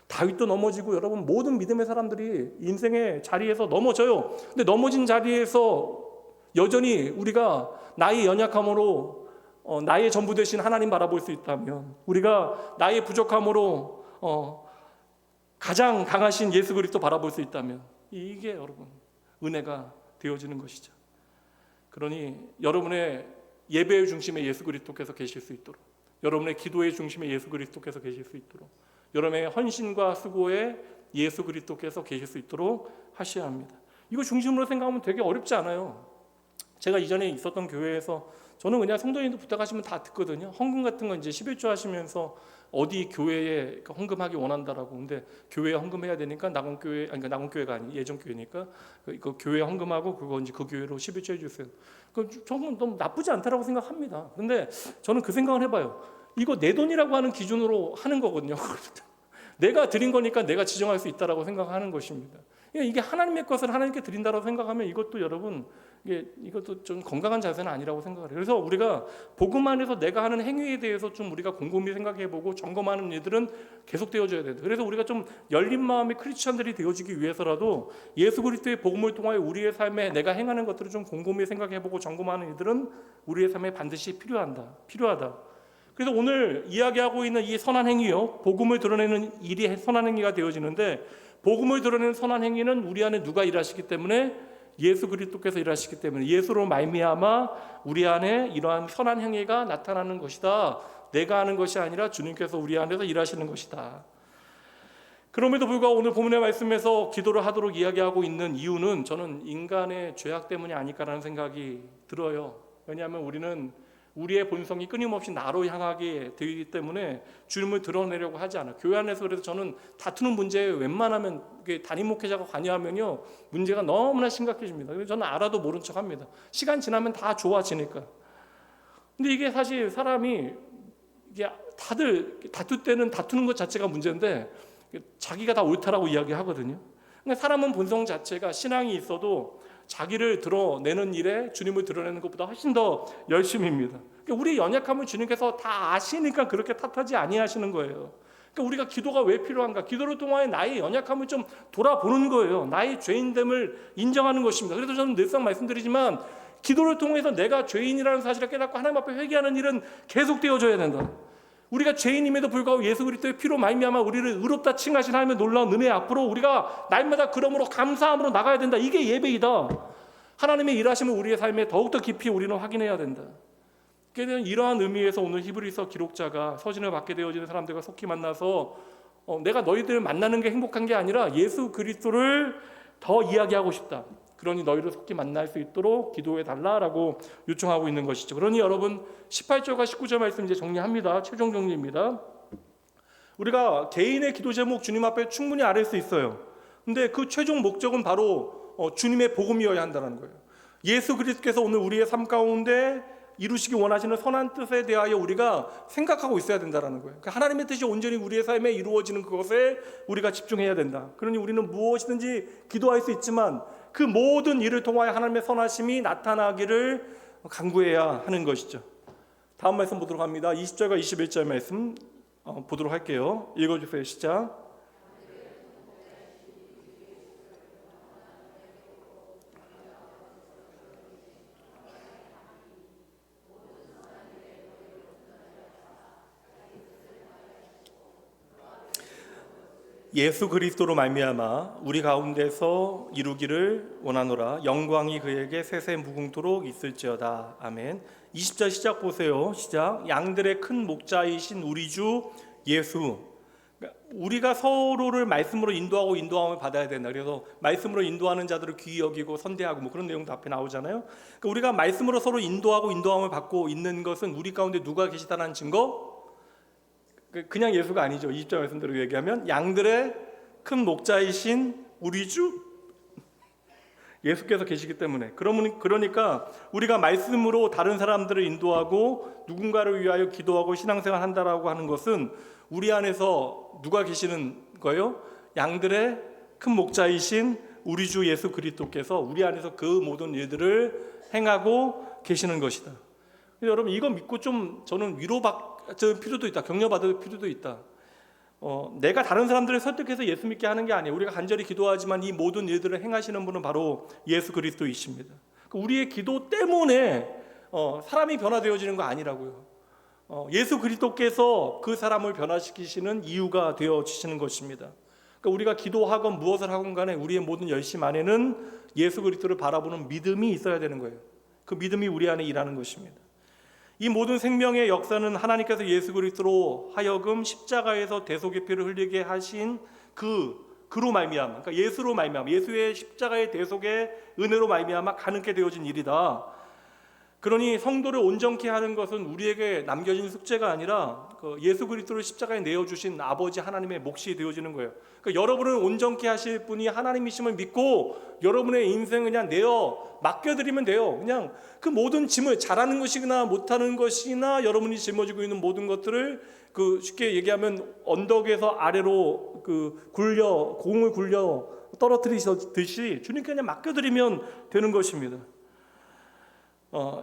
다윗도 넘어지고, 여러분 모든 믿음의 사람들이 인생의 자리에서 넘어져요. 근데 넘어진 자리에서 여전히 우리가 나의 연약함으로 나의 전부 되신 하나님 바라볼 수 있다면, 우리가 나의 부족함으로 가장 강하신 예수 그리스도 바라볼 수 있다면, 이게 여러분 은혜가 되어지는 것이죠. 그러니 여러분의 예배의 중심에 예수 그리스도께서 계실 수 있도록, 여러분의 기도의 중심에 예수 그리스도께서 계실 수 있도록, 여러분의 헌신과 수고에 예수 그리스도께서 계실 수 있도록 하셔야 합니다. 이거 중심으로 생각하면 되게 어렵지 않아요. 제가 이전에 있었던 교회에서 저는 그냥 성도님들 부탁하시면 다 듣거든요. 헌금 같은 건 이제 11조 하시면서 어디 교회에 헌금하기 원한다라고. 근데 교회에 헌금해야 되니까 낙원교회가 아니 예전 교회니까 그 교회 헌금하고 그거 이제 그 교회로 11조 해주세요. 저는 너무 나쁘지 않다라고 생각합니다. 근데 저는 그 생각을 해봐요. 이거 내 돈이라고 하는 기준으로 하는 거거든요. 내가 드린 거니까 내가 지정할 수 있다라고 생각하는 것입니다. 이게 하나님의 것을 하나님께 드린다라고 생각하면, 이것도 여러분 이것도 좀 건강한 자세는 아니라고 생각을 해요. 그래서 우리가 복음 안에서 내가 하는 행위에 대해서 좀 우리가 곰곰이 생각해보고 점검하는 일들은 계속되어져야 된다. 그래서 우리가 좀 열린 마음의 크리스천들이 되어지기 위해서라도 예수 그리스도의 복음을 통하여 우리의 삶에 내가 행하는 것들을 좀 곰곰이 생각해보고 점검하는 일들은 우리의 삶에 반드시 필요하다. 그래서 오늘 이야기하고 있는 이 선한 행위요, 복음을 드러내는 일이 선한 행위가 되어지는데, 복음을 드러내는 선한 행위는 우리 안에 누가 일하시기 때문에? 예수 그리스도께서 일하시기 때문에, 예수로 말미암아 우리 안에 이러한 선한 행위가 나타나는 것이다. 내가 하는 것이 아니라 주님께서 우리 안에서 일하시는 것이다. 그럼에도 불구하고 오늘 본문의 말씀에서 기도를 하도록 이야기하고 있는 이유는 저는 인간의 죄악 때문이 아닐까라는 생각이 들어요. 왜냐하면 우리는 우리의 본성이 끊임없이 나로 향하게 되기 때문에 주님을 드러내려고 하지 않아요. 교회 안에서 그래서 저는 다투는 문제에 웬만하면 담임 목회자가 관여하면요, 문제가 너무나 심각해집니다. 그래서 저는 알아도 모른 척합니다. 시간 지나면 다 좋아지니까. 근데 이게 사실 사람이 이게 다들 다툴 때는 다투는 것 자체가 문제인데 자기가 다 옳다라고 이야기하거든요. 그러니까 사람은 본성 자체가 신앙이 있어도 자기를 드러내는 일에 주님을 드러내는 것보다 훨씬 더 열심입니다. 그러니까 우리 연약함을 주님께서 다 아시니까 그렇게 탓하지 아니하시는 거예요. 그러니까 우리가 기도가 왜 필요한가? 기도를 통하여 나의 연약함을 좀 돌아보는 거예요. 나의 죄인됨을 인정하는 것입니다. 그래서 저는 늘상 말씀드리지만 기도를 통해서 내가 죄인이라는 사실을 깨닫고 하나님 앞에 회개하는 일은 계속되어져야 된다. 우리가 죄인임에도 불구하고 예수 그리스도의 피로 말미암아 우리를 의롭다 칭하신 하나님의 놀라운 은혜 앞으로 우리가 날마다 그러므로 감사함으로 나가야 된다. 이게 예배이다. 하나님의 일하심을 우리의 삶에 더욱더 깊이 우리는 확인해야 된다. 그래서 이러한 의미에서 오늘 히브리서 기록자가 서신을 받게 되어지는 사람들과 속히 만나서 내가 너희들을 만나는 게 행복한 게 아니라 예수 그리스도를 더 이야기하고 싶다. 그러니 너희를 속히 만날 수 있도록 기도해 달라라고 요청하고 있는 것이죠. 그러니 여러분 18절과 19절 말씀 이제 정리합니다. 최종 정리입니다. 우리가 개인의 기도 제목 주님 앞에 충분히 아뢰 수 있어요. 근데 그 최종 목적은 바로 주님의 복음이어야 한다는 거예요. 예수 그리스도께서 오늘 우리의 삶 가운데 이루시기 원하시는 선한 뜻에 대하여 우리가 생각하고 있어야 된다는 거예요. 하나님의 뜻이 온전히 우리의 삶에 이루어지는 그것에 우리가 집중해야 된다. 그러니 우리는 무엇이든지 기도할 수 있지만 그 모든 일을 통하여 하나님의 선하심이 나타나기를 간구해야 하는 것이죠. 다음 말씀 보도록 합니다. 20절과 21절 말씀 보도록 할게요. 읽어주세요. 시작. 예수 그리스도로 말미암아 우리 가운데서 이루기를 원하노라. 영광이 그에게 세세 무궁토록 있을지어다. 아멘. 20절 시작 보세요. 시작. 양들의 큰 목자이신 우리 주 예수. 우리가 서로를 말씀으로 인도하고 인도함을 받아야 된다. 그래서 말씀으로 인도하는 자들을 귀히 여기고 선대하고 뭐 그런 내용도 앞에 나오잖아요. 그러니까 우리가 말씀으로 서로 인도하고 인도함을 받고 있는 것은 우리 가운데 누가 계시다는 증거? 그냥 예수가 아니죠. 20절 말씀대로 얘기하면 양들의 큰 목자이신 우리 주 예수께서 계시기 때문에. 그러니까 우리가 말씀으로 다른 사람들을 인도하고 누군가를 위하여 기도하고 신앙생활 한다라고 하는 것은 우리 안에서 누가 계시는 거예요? 양들의 큰 목자이신 우리 주 예수 그리스도께서 우리 안에서 그 모든 일들을 행하고 계시는 것이다. 여러분 이거 믿고 좀 저는 위로받을 필요도 있다. 격려받을 필요도 있다. 내가 다른 사람들을 설득해서 예수 믿게 하는 게 아니에요. 우리가 간절히 기도하지만 이 모든 일들을 행하시는 분은 바로 예수 그리스도이십니다. 우리의 기도 때문에 사람이 변화되어지는 거 아니라고요. 예수 그리스도께서 그 사람을 변화시키시는 이유가 되어지시는 것입니다. 그러니까 우리가 기도하건 무엇을 하건 간에 우리의 모든 열심 안에는 예수 그리스도를 바라보는 믿음이 있어야 되는 거예요. 그 믿음이 우리 안에 일하는 것입니다. 이 모든 생명의 역사는 하나님께서 예수 그리스도로 하여금 십자가에서 대속의 피를 흘리게 하신 그로 말미암아, 그러니까 예수로 말미암아, 예수의 십자가의 대속의 은혜로 말미암아 가능케 되어진 일이다. 그러니 성도를 온전케 하는 것은 우리에게 남겨진 숙제가 아니라 예수 그리스도를 십자가에 내어주신 아버지 하나님의 몫이 되어지는 거예요. 그러니까 여러분을 온전케 하실 분이 하나님이심을 믿고 여러분의 인생을 그냥 맡겨드리면 돼요. 그냥 그 모든 짐을 잘하는 것이나 못하는 것이나 여러분이 짊어지고 있는 모든 것들을 쉽게 얘기하면 언덕에서 아래로 공을 굴려 떨어뜨리듯이 주님께 그냥 맡겨드리면 되는 것입니다.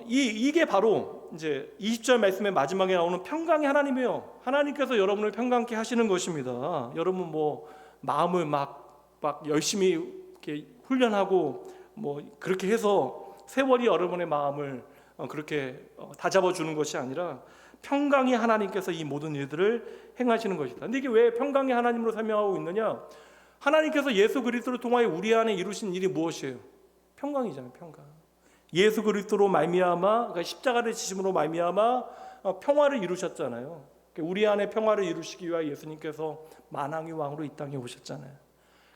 이게 바로 이제 20절 말씀의 마지막에 나오는 평강의 하나님이에요. 하나님께서 여러분을 평강케 하시는 것입니다. 여러분 뭐 마음을 막 열심히 이렇게 훈련하고 뭐 그렇게 해서 세월이 여러분의 마음을 그렇게 다잡아 주는 것이 아니라 평강의 하나님께서 이 모든 일들을 행하시는 것이다. 근데 이게 왜 평강의 하나님으로 설명하고 있느냐? 하나님께서 예수 그리스도를 통하여 우리 안에 이루신 일이 무엇이에요? 평강이잖아요. 평강. 예수 그리스도로 말미암아, 그러니까 십자가를 지심으로 말미암아 평화를 이루셨잖아요. 우리 안에 평화를 이루시기 위하여 예수님께서 만왕의 왕으로 이 땅에 오셨잖아요.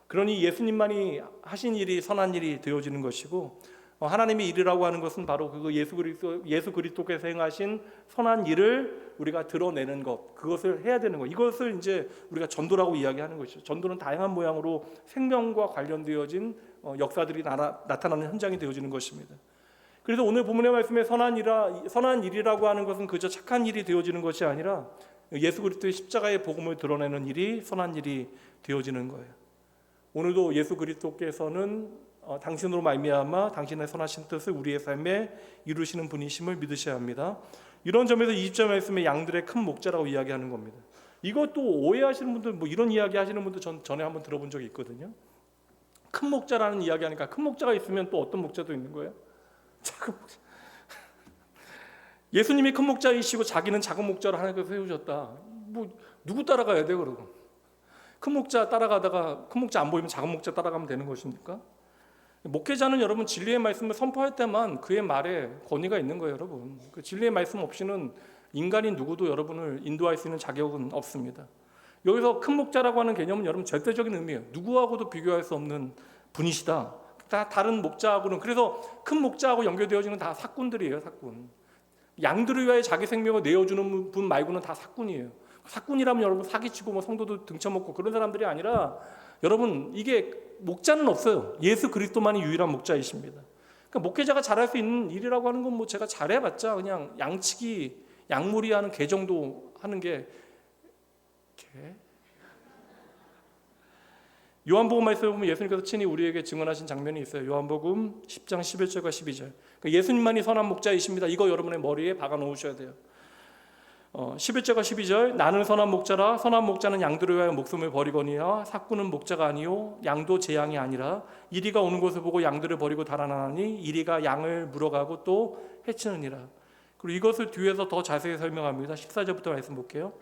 그러니 예수님만이 하신 일이 선한 일이 되어지는 것이고, 하나님의 일이라고 하는 것은 바로 그 예수 그리스도께서 행하신 선한 일을 우리가 드러내는 것, 그것을 해야 되는 것. 이것을 이제 우리가 전도라고 이야기하는 것이죠. 전도는 다양한 모양으로 생명과 관련되어진 역사들이 나타나는 현장이 되어지는 것입니다. 그래서 오늘 본문의 말씀에 선한 일이라고 하는 것은 그저 착한 일이 되어지는 것이 아니라 예수 그리스도의 십자가의 복음을 드러내는 일이 선한 일이 되어지는 거예요. 오늘도 예수 그리스도께서는 당신으로 말미암아 당신의 선하신 뜻을 우리의 삶에 이루시는 분이심을 믿으셔야 합니다. 이런 점에서 20절 말씀에 양들의 큰 목자라고 이야기하는 겁니다. 이것도 오해하시는 분들, 뭐 이런 이야기 하시는 분들 전에 한번 들어본 적이 있거든요. 큰 목자라는 이야기 하니까 큰 목자가 있으면 또 어떤 목자도 있는 거예요? 작은 목자. 예수님이 큰 목자이시고 자기는 작은 목자를 하나님께서 세우셨다. 뭐 누구 따라가야 돼 그러고? 큰 목자 따라가다가 큰 목자 안 보이면 작은 목자 따라가면 되는 것입니까? 목회자는 여러분 진리의 말씀을 선포할 때만 그의 말에 권위가 있는 거예요, 여러분. 그 진리의 말씀 없이는 인간인 누구도 여러분을 인도할 수 있는 자격은 없습니다. 여기서 큰 목자라고 하는 개념은 여러분 절대적인 의미예요. 누구하고도 비교할 수 없는 분이시다. 다 다른 목자하고는, 그래서 큰 목자하고 연결되어지는 다 사꾼들이에요, 사꾼. 양들을 위하여 자기 생명을 내어주는 분 말고는 다 사꾼이에요. 사꾼이라면 여러분 사기치고 뭐 성도도 등쳐먹고 그런 사람들이 아니라, 여러분 이게 목자는 없어요. 예수 그리스도만이 유일한 목자이십니다. 그러니까 목회자가 잘할 수 있는 일이라고 하는 건 뭐 제가 잘해봤자 그냥 양치기, 양무리하는 개 정도 하는 게 개? 요한복음 말씀에 보면 예수님께서 친히 우리에게 증언하신 장면이 있어요. 요한복음 10장 11절과 12절. 그러니까 예수님만이 선한 목자이십니다. 이거 여러분의 머리에 박아 놓으셔야 돼요. 11절과 12절. 나는 선한 목자라. 선한 목자는 양들을 위하여 목숨을 버리거니와 사꾼은 목자가 아니요 양도 제 양이 아니라 이리가 오는 것을 보고 양들을 버리고 달아나니 이리가 양을 물어가고 또 해치느니라. 그리고 이것을 뒤에서 더 자세히 설명합니다. 14절부터 말씀 볼게요.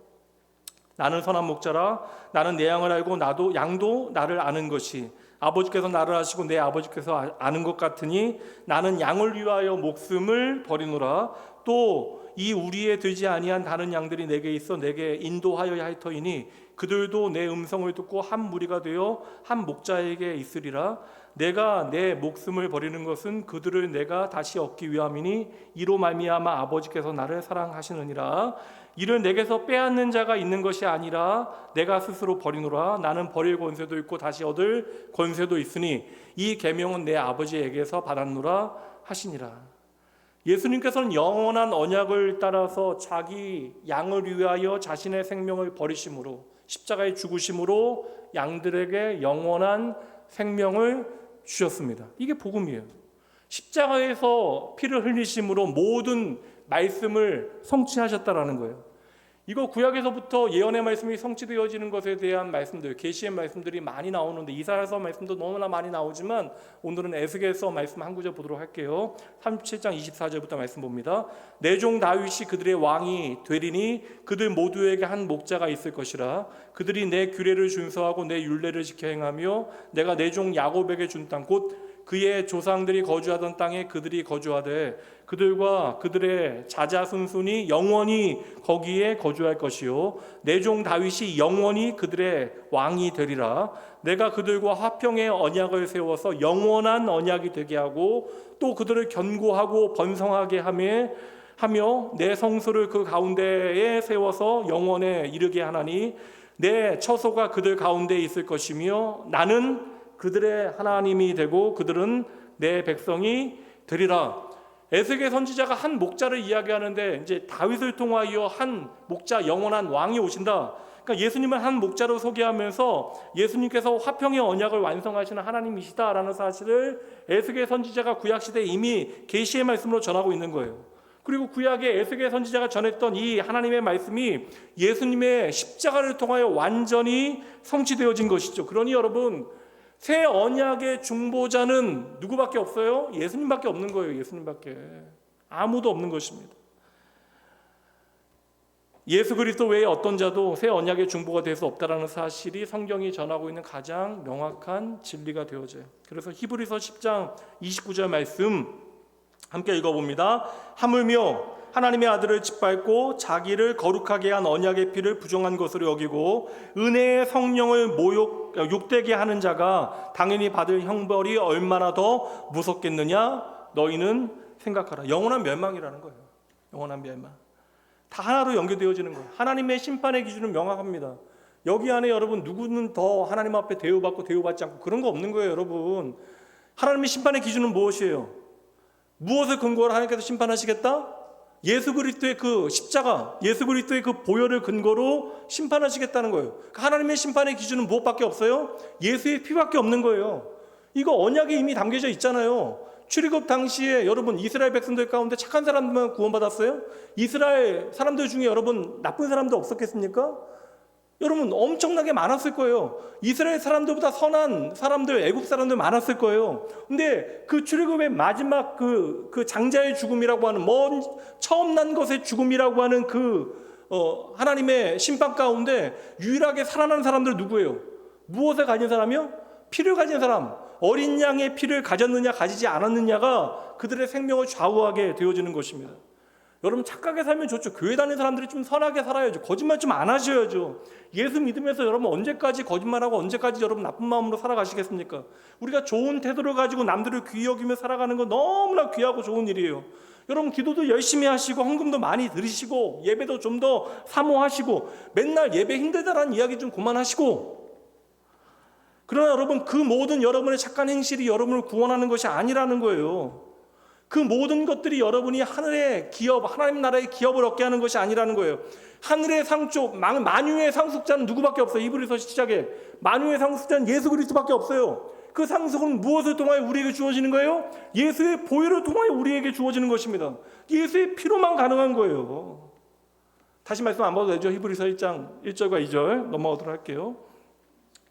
나는 선한 목자라. 나는 내 양을 알고 나도 양도 나를 아는 것이 아버지께서 나를 아시고 내 아버지께서 아는 것 같으니 나는 양을 위하여 목숨을 버리노라. 또 이 우리에 들지 아니한 다른 양들이 내게 있어 내게 인도하여야 할 터이니 그들도 내 음성을 듣고 한 무리가 되어 한 목자에게 있으리라. 내가 내 목숨을 버리는 것은 그들을 내가 다시 얻기 위함이니 이로 말미암아 아버지께서 나를 사랑하시느니라. 이를 내게서 빼앗는 자가 있는 것이 아니라 내가 스스로 버리노라. 나는 버릴 권세도 있고 다시 얻을 권세도 있으니 이 계명은 내 아버지에게서 받았노라 하시니라. 예수님께서는 영원한 언약을 따라서 자기 양을 위하여 자신의 생명을 버리심으로, 십자가의 죽으심으로 양들에게 영원한 생명을 주셨습니다. 이게 복음이에요. 십자가에서 피를 흘리심으로 모든 말씀을 성취하셨다라는 거예요. 이거 구약에서부터 예언의 말씀이 성취되어지는 것에 대한 말씀들, 계시의 말씀들이 많이 나오는데, 이사야서 말씀도 너무나 많이 나오지만 오늘은 에스겔서 말씀 한 구절 보도록 할게요. 37장 24절부터 말씀 봅니다. 내 종 다윗이 그들의 왕이 되리니 그들 모두에게 한 목자가 있을 것이라. 그들이 내 규례를 준수하고 내 율례를 지켜 행하며 내가 내 종 야곱에게 준 땅 곧 그의 조상들이 거주하던 땅에 그들이 거주하되 그들과 그들의 자자손손이 영원히 거기에 거주할 것이요 내 종 다윗이 영원히 그들의 왕이 되리라. 내가 그들과 화평의 언약을 세워서 영원한 언약이 되게 하고 또 그들을 견고하고 번성하게 하며 내 성소를 그 가운데에 세워서 영원에 이르게 하나니 내 처소가 그들 가운데 있을 것이며 나는 그들의 하나님이 되고 그들은 내 백성이 되리라. 에스겔 선지자가 한 목자를 이야기하는데 이제 다윗을 통하여 한 목자 영원한 왕이 오신다. 그러니까 예수님을 한 목자로 소개하면서 예수님께서 화평의 언약을 완성하시는 하나님이시다라는 사실을 에스겔 선지자가 구약시대에 이미 계시의 말씀으로 전하고 있는 거예요. 그리고 구약의 에스겔 선지자가 전했던 이 하나님의 말씀이 예수님의 십자가를 통하여 완전히 성취되어진 것이죠. 그러니 여러분, 새 언약의 중보자는 누구밖에 없어요? 예수님밖에 없는 거예요. 예수님밖에. 아무도 없는 것입니다. 예수 그리스도 외에 어떤 자도 새 언약의 중보가 될 수 없다라는 사실이 성경이 전하고 있는 가장 명확한 진리가 되어져요. 그래서 히브리서 10장 29절 말씀 함께 읽어봅니다. 하물며 하나님의 아들을 짓밟고 자기를 거룩하게 한 언약의 피를 부정한 것으로 여기고 은혜의 성령을 욕되게 하는 자가 당연히 받을 형벌이 얼마나 더 무섭겠느냐 너희는 생각하라. 영원한 멸망이라는 거예요. 영원한 멸망. 다 하나로 연결되어지는 거예요. 하나님의 심판의 기준은 명확합니다. 여기 안에 여러분 누구는 더 하나님 앞에 대우받고 대우받지 않고 그런 거 없는 거예요. 여러분, 하나님의 심판의 기준은 무엇이에요? 무엇을 근거로 하나님께서 심판하시겠다? 예수 그리스도의 그 십자가, 예수 그리스도의 그 보혈을 근거로 심판하시겠다는 거예요. 하나님의 심판의 기준은 무엇밖에 없어요? 예수의 피밖에 없는 거예요. 이거 언약에 이미 담겨져 있잖아요. 출애굽 당시에 여러분 이스라엘 백성들 가운데 착한 사람들만 구원받았어요? 이스라엘 사람들 중에 여러분 나쁜 사람도 없었겠습니까? 여러분 엄청나게 많았을 거예요. 이스라엘 사람들보다 선한 사람들, 애국 사람들 많았을 거예요. 근데 그 출애굽의 마지막 그 장자의 죽음이라고 하는 처음 난 것의 죽음이라고 하는 하나님의 심판 가운데 유일하게 살아난 사람들 누구예요? 무엇을 가진 사람이요? 피를 가진 사람. 어린 양의 피를 가졌느냐 가지지 않았느냐가 그들의 생명을 좌우하게 되어지는 것입니다. 여러분 착하게 살면 좋죠. 교회 다니는 사람들이 좀 선하게 살아야죠. 거짓말 좀 안 하셔야죠. 예수 믿으면서 여러분 언제까지 거짓말하고 언제까지 여러분 나쁜 마음으로 살아가시겠습니까? 우리가 좋은 태도를 가지고 남들을 귀히 여기며 살아가는 건 너무나 귀하고 좋은 일이에요. 여러분 기도도 열심히 하시고 헌금도 많이 드리시고 예배도 좀 더 사모하시고 맨날 예배 힘들다라는 이야기 좀 그만하시고, 그러나 여러분 그 모든 여러분의 착한 행실이 여러분을 구원하는 것이 아니라는 거예요. 그 모든 것들이 여러분이 하늘의 기업, 하나님 나라의 기업을 얻게 하는 것이 아니라는 거예요. 하늘의 상조, 만유의 상속자는 누구밖에 없어요. 히브리서 시작에 만유의 상속자는 예수 그리스도밖에 없어요. 그 상속은 무엇을 통하여 우리에게 주어지는 거예요? 예수의 보혈을 통하여 우리에게 주어지는 것입니다. 예수의 피로만 가능한 거예요. 다시 말씀 안 봐도 되죠? 히브리서 1장 1절과 2절 넘어가도록 할게요.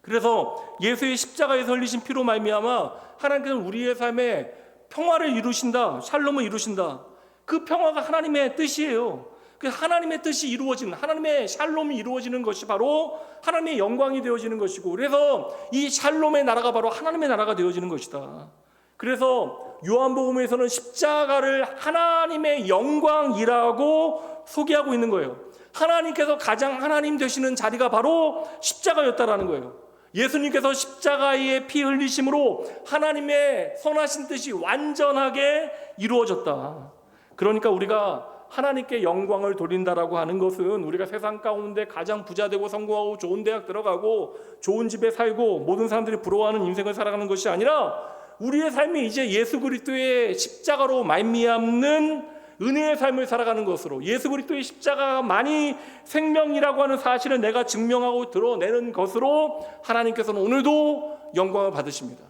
그래서 예수의 십자가에서 흘리신 피로 말미암아 하나님께서는 우리의 삶에 평화를 이루신다, 샬롬을 이루신다. 그 평화가 하나님의 뜻이에요. 그 하나님의 뜻이 이루어지는, 하나님의 샬롬이 이루어지는 것이 바로 하나님의 영광이 되어지는 것이고, 그래서 이 샬롬의 나라가 바로 하나님의 나라가 되어지는 것이다. 그래서 요한복음에서는 십자가를 하나님의 영광이라고 소개하고 있는 거예요. 하나님께서 가장 하나님 되시는 자리가 바로 십자가였다라는 거예요. 예수님께서 십자가의 피 흘리심으로 하나님의 선하신 뜻이 완전하게 이루어졌다. 그러니까 우리가 하나님께 영광을 돌린다라고 하는 것은 우리가 세상 가운데 가장 부자 되고 성공하고 좋은 대학 들어가고 좋은 집에 살고 모든 사람들이 부러워하는 인생을 살아가는 것이 아니라 우리의 삶이 이제 예수 그리스도의 십자가로 말미암는 은혜의 삶을 살아가는 것으로, 예수 그리스도의 십자가만이 생명이라고 하는 사실을 내가 증명하고 드러내는 것으로 하나님께서는 오늘도 영광을 받으십니다.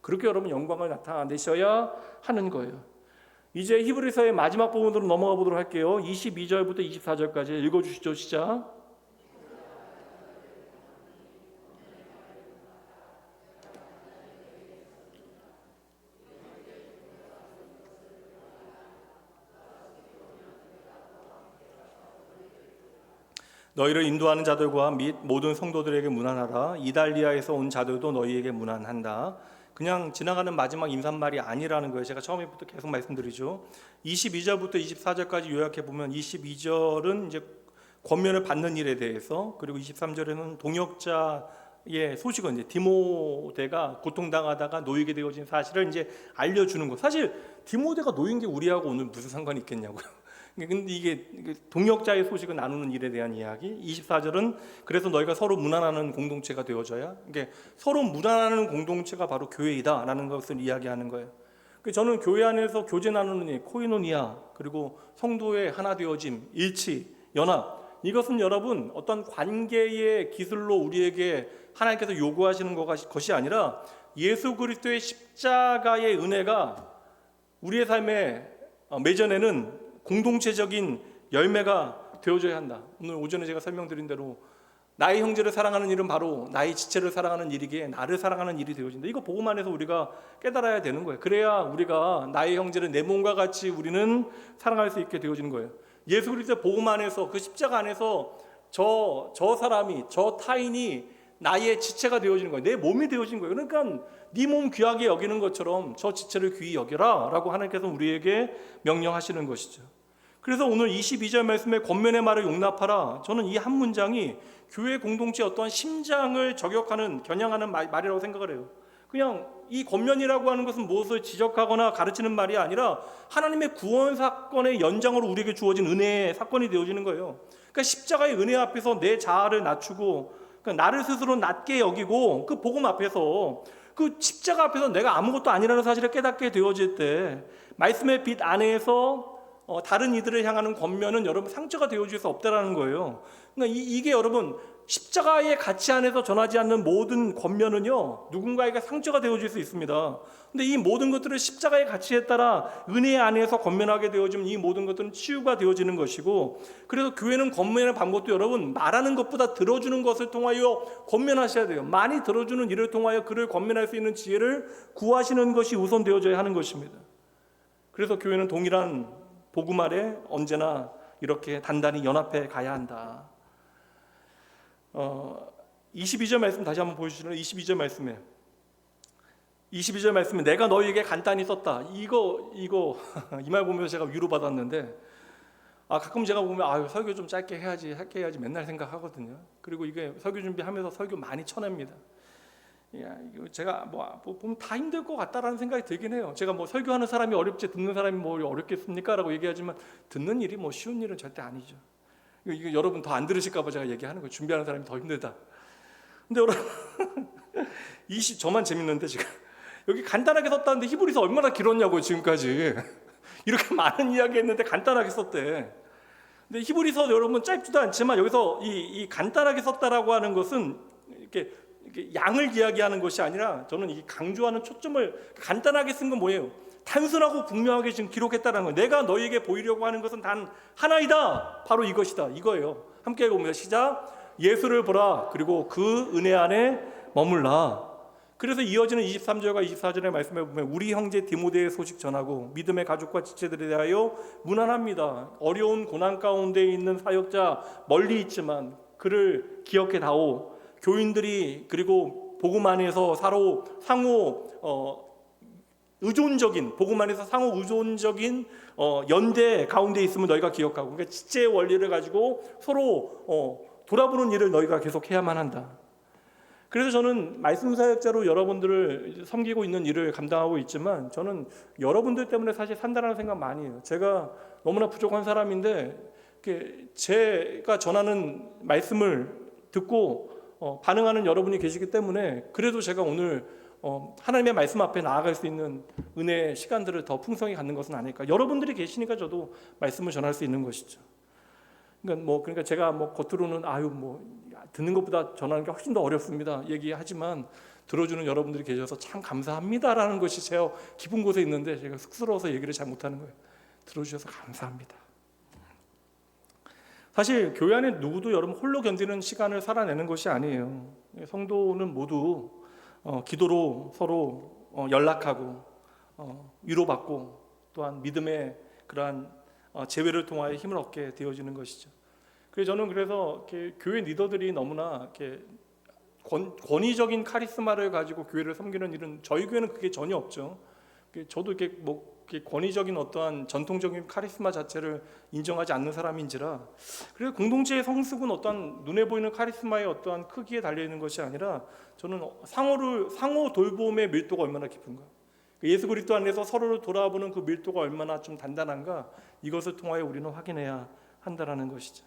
그렇게 여러분 영광을 나타내셔야 하는 거예요. 이제 히브리서의 마지막 부분으로 넘어가 보도록 할게요. 22절부터 24절까지 읽어주시죠. 시작. 너희를 인도하는 자들과 및 모든 성도들에게 문안하라. 이달리아에서 온 자들도 너희에게 문안한다. 그냥 지나가는 마지막 인사말이 아니라는 거예요. 제가 처음부터 계속 말씀드리죠. 22절부터 24절까지 요약해 보면 22절은 이제 권면을 받는 일에 대해서, 그리고 23절에는 동역자의 소식은 이제 디모데가 고통당하다가 놓이게 되어진 사실을 이제 알려주는 거. 사실 디모데가 놓인 게 우리하고 오늘 무슨 상관이 있겠냐고요. 근데 이게 동역자의 소식을 나누는 일에 대한 이야기. 24절은 그래서 너희가 서로 문안하는 공동체가 되어져야, 이게 서로 문안하는 공동체가 바로 교회이다라는 것을 이야기하는 거예요. 저는 교회 안에서 교제 나누는 일, 코이노니아, 그리고 성도의 하나 되어짐, 일치, 연합, 이것은 여러분 어떤 관계의 기술로 우리에게 하나님께서 요구하시는 것이 아니라 예수 그리스도의 십자가의 은혜가 우리의 삶에 맺어내는 공동체적인 열매가 되어줘야 한다. 오늘 오전에 제가 설명드린 대로 나의 형제를 사랑하는 일은 바로 나의 지체를 사랑하는 일이기에 나를 사랑하는 일이 되어진다. 이거 복음 안에서 우리가 깨달아야 되는 거예요. 그래야 우리가 나의 형제를 내 몸과 같이 우리는 사랑할 수 있게 되어지는 거예요. 예수 그리스도의 복음 안에서 그 십자가 안에서 저 사람이 저 타인이 나의 지체가 되어지는 거예요. 내 몸이 되어진 거예요. 그러니까 네 몸 귀하게 여기는 것처럼 저 지체를 귀히 여겨라 라고 하나님께서 우리에게 명령하시는 것이죠. 그래서 오늘 22절 말씀에 권면의 말을 용납하라, 저는 이 한 문장이 교회 공동체의 어떠한 심장을 저격하는 겨냥하는 말이라고 생각을 해요. 그냥 이 권면이라고 하는 것은 무엇을 지적하거나 가르치는 말이 아니라 하나님의 구원 사건의 연장으로 우리에게 주어진 은혜의 사건이 되어지는 거예요. 그러니까 십자가의 은혜 앞에서 내 자아를 낮추고, 그러니까 나를 스스로 낮게 여기고, 그 복음 앞에서, 그 십자가 앞에서 내가 아무것도 아니라는 사실을 깨닫게 되어질 때 말씀의 빛 안에서 다른 이들을 향하는 권면은 여러분 상처가 되어질 수 없다라는 거예요. 그러니까 이게 여러분 십자가의 가치 안에서 전하지 않는 모든 권면은요 누군가에게 상처가 되어질 수 있습니다. 근데 이 모든 것들을 십자가의 가치에 따라 은혜 안에서 권면하게 되어지면 이 모든 것들은 치유가 되어지는 것이고, 그래서 교회는 권면의 방법도 여러분 말하는 것보다 들어주는 것을 통하여 권면하셔야 돼요. 많이 들어주는 일을 통하여 그를 권면할 수 있는 지혜를 구하시는 것이 우선되어져야 하는 것입니다. 그래서 교회는 동일한 복음 아래 언제나 이렇게 단단히 연합해 가야 한다. 22절 말씀 다시 한번 보여주시면 22절 말씀에 내가 너희에게 간단히 썼다. 이거 이 말 보면서 제가 위로받았는데, 가끔 제가 보면 설교 좀 짧게 해야지 맨날 생각하거든요. 그리고 이게 설교 준비하면서 설교 많이 쳐냅니다. 이거 제가 보면 다 힘들 것 같다라는 생각이 들긴 해요. 제가 설교하는 사람이 어렵지 듣는 사람이 어렵겠습니까? 라고 얘기하지만 듣는 일이 쉬운 일은 절대 아니죠. 이거 여러분 더 안 들으실까 봐 제가 얘기하는 거예요. 준비하는 사람이 더 힘들다. 근데 여러분 저만 재밌는데 지금 여기 간단하게 썼다는데 히브리서 얼마나 길었냐고요 지금까지. 이렇게 많은 이야기 했는데 간단하게 썼대. 근데 히브리서 여러분 짧지도 않지만 여기서 이 간단하게 썼다라고 하는 것은 이렇게 양을 이야기하는 것이 아니라, 저는 이 강조하는 초점을 간단하게 쓴 건 뭐예요? 단순하고 분명하게 지금 기록했다는 거예요. 내가 너희에게 보이려고 하는 것은 단 하나이다. 바로 이것이다. 이거예요. 함께 읽어봅니다. 시작. 예수를 보라. 그리고 그 은혜 안에 머물라. 그래서 이어지는 23절과 24절의 말씀에 보면 우리 형제 디모데의 소식 전하고 믿음의 가족과 지체들에 대하여 문안합니다. 어려운 고난 가운데 있는 사역자 멀리 있지만 그를 기억해 다오. 교인들이 그리고 복음 안에서 상호 의존적인, 복음 안에서 상호 의존적인 연대 가운데 있으면 너희가 기억하고, 그러니까 지체의 원리를 가지고 서로 돌아보는 일을 너희가 계속 해야만 한다. 그래서 저는 말씀 사역자로 여러분들을 섬기고 있는 일을 감당하고 있지만, 저는 여러분들 때문에 사실 산다라는 생각 많이 해요. 제가 너무나 부족한 사람인데 제가 전하는 말씀을 듣고 반응하는 여러분이 계시기 때문에 그래도 제가 오늘 하나님의 말씀 앞에 나아갈 수 있는 은혜의 시간들을 더 풍성히 갖는 것은 아닐까. 여러분들이 계시니까 저도 말씀을 전할 수 있는 것이죠. 그러니까 제가 겉으로는 듣는 것보다 전하는 게 훨씬 더 어렵습니다 얘기하지만, 들어주는 여러분들이 계셔서 참 감사합니다라는 것이 제 깊은 곳에 있는데 제가 쑥스러워서 얘기를 잘 못하는 거예요. 들어주셔서 감사합니다. 사실 교회 안에 누구도 여러분 홀로 견디는 시간을 살아내는 것이 아니에요. 성도는 모두 기도로 서로 연락하고 위로받고 또한 믿음의 그러한 재회를 통하여 힘을 얻게 되어지는 것이죠. 그래서 저는 이렇게 교회 리더들이 너무나 이렇게 권위적인 카리스마를 가지고 교회를 섬기는 일은 저희 교회는 그게 전혀 없죠. 저도 이렇게 권위적인 어떠한 전통적인 카리스마 자체를 인정하지 않는 사람인지라, 그래서 공동체의 성숙은 어떠한 눈에 보이는 카리스마의 어떠한 크기에 달려 있는 것이 아니라, 저는 상호 돌봄의 밀도가 얼마나 깊은가, 예수 그리스도 안에서 서로를 돌아보는 그 밀도가 얼마나 좀 단단한가, 이것을 통하여 우리는 확인해야 한다라는 것이죠.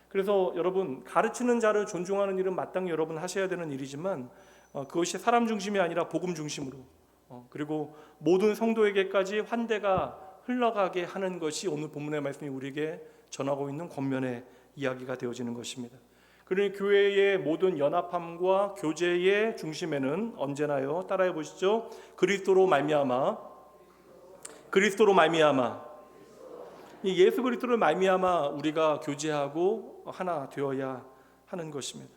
그래서 여러분, 가르치는 자를 존중하는 일은 마땅히 여러분 하셔야 되는 일이지만 그것이 사람 중심이 아니라 복음 중심으로, 그리고 모든 성도에게까지 환대가 흘러가게 하는 것이 오늘 본문의 말씀이 우리에게 전하고 있는 권면의 이야기가 되어지는 것입니다. 그러니 교회의 모든 연합함과 교제의 중심에는 언제나요? 따라해 보시죠. 그리스도로 말미암아, 그리스도로 말미암아. 이 예수 그리스도를 말미암아 우리가 교제하고 하나 되어야 하는 것입니다.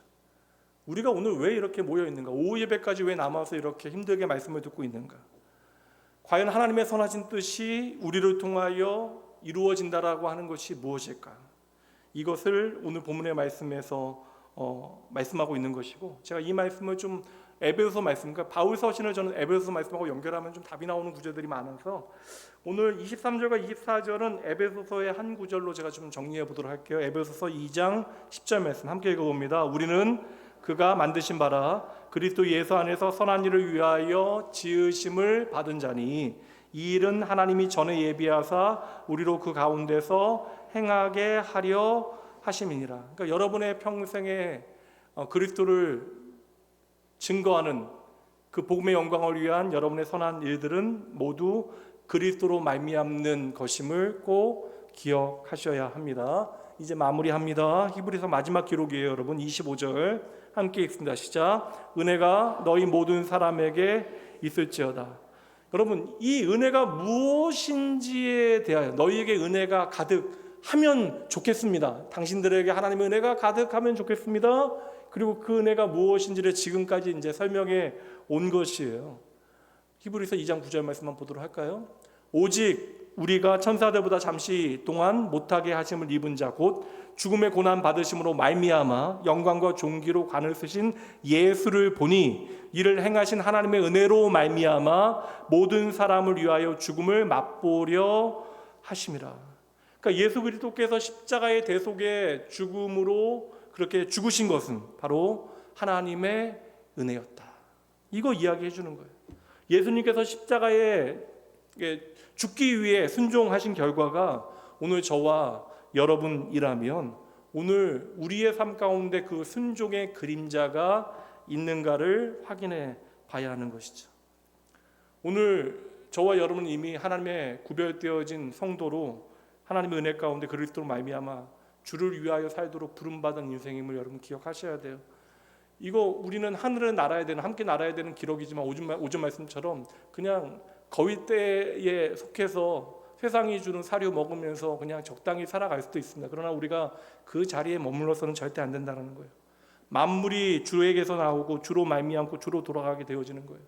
우리가 오늘 왜 이렇게 모여 있는가? 오후 예배까지 왜 남아서 이렇게 힘들게 말씀을 듣고 있는가? 과연 하나님의 선하신 뜻이 우리를 통하여 이루어진다라고 하는 것이 무엇일까? 이것을 오늘 본문의 말씀에서 말씀하고 있는 것이고, 제가 이 말씀을 좀 에베소서 말씀, 그러니까 바울 서신을 저는 에베소서 말씀하고 연결하면 좀 답이 나오는 구절들이 많아서 오늘 23절과 24절은 에베소서의 한 구절로 제가 좀 정리해 보도록 할게요. 에베소서 2장 10절 말씀 함께 읽어봅니다. 우리는 그가 만드신 바라 그리스도 예수 안에서 선한 일을 위하여 지으심을 받은 자니 이 일은 하나님이 전에 예비하사 우리로 그 가운데서 행하게 하려 하심이니라. 그러니까 여러분의 평생에 그리스도를 증거하는 그 복음의 영광을 위한 여러분의 선한 일들은 모두 그리스도로 말미암는 것임을 꼭 기억하셔야 합니다. 이제 마무리합니다. 히브리서 마지막 기록이에요, 여러분. 25절 함께 읽습니다. 시작. 은혜가 너희 모든 사람에게 있을지어다. 여러분, 이 은혜가 무엇인지에 대하여 너희에게 은혜가 가득하면 좋겠습니다. 당신들에게 하나님의 은혜가 가득하면 좋겠습니다. 그리고 그 은혜가 무엇인지를 지금까지 이제 설명해 온 것이에요. 히브리서 2장 9절 말씀만 보도록 할까요? 오직 우리가 천사들보다 잠시 동안 못하게 하심을 입은 자 곧 죽음의 고난 받으심으로 말미암아 영광과 존귀로 관을 쓰신 예수를 보니 이를 행하신 하나님의 은혜로 말미암아 모든 사람을 위하여 죽음을 맛보려 하심이라. 그러니까 예수 그리스도께서 십자가의 대속의 죽음으로 그렇게 죽으신 것은 바로 하나님의 은혜였다. 이거 이야기해 주는 거예요. 예수님께서 십자가에 죽기 위해 순종하신 결과가 오늘 저와 여러분이라면 오늘 우리의 삶 가운데 그 순종의 그림자가 있는가를 확인해 봐야 하는 것이죠. 오늘 저와 여러분은 이미 하나님의 구별되어진 성도로 하나님의 은혜 가운데 그리스도로 말미암아 주를 위하여 살도록 부름받은 인생임을 여러분 기억하셔야 돼요. 이거 우리는 하늘을 날아야 되는, 함께 날아야 되는 기록이지만 오전 말씀처럼 그냥 거위떼에 속해서 세상이 주는 사료 먹으면서 그냥 적당히 살아갈 수도 있습니다. 그러나 우리가 그 자리에 머물러서는 절대 안 된다는 거예요. 만물이 주에게서 나오고 주로 말미암고 주로 돌아가게 되어지는 거예요.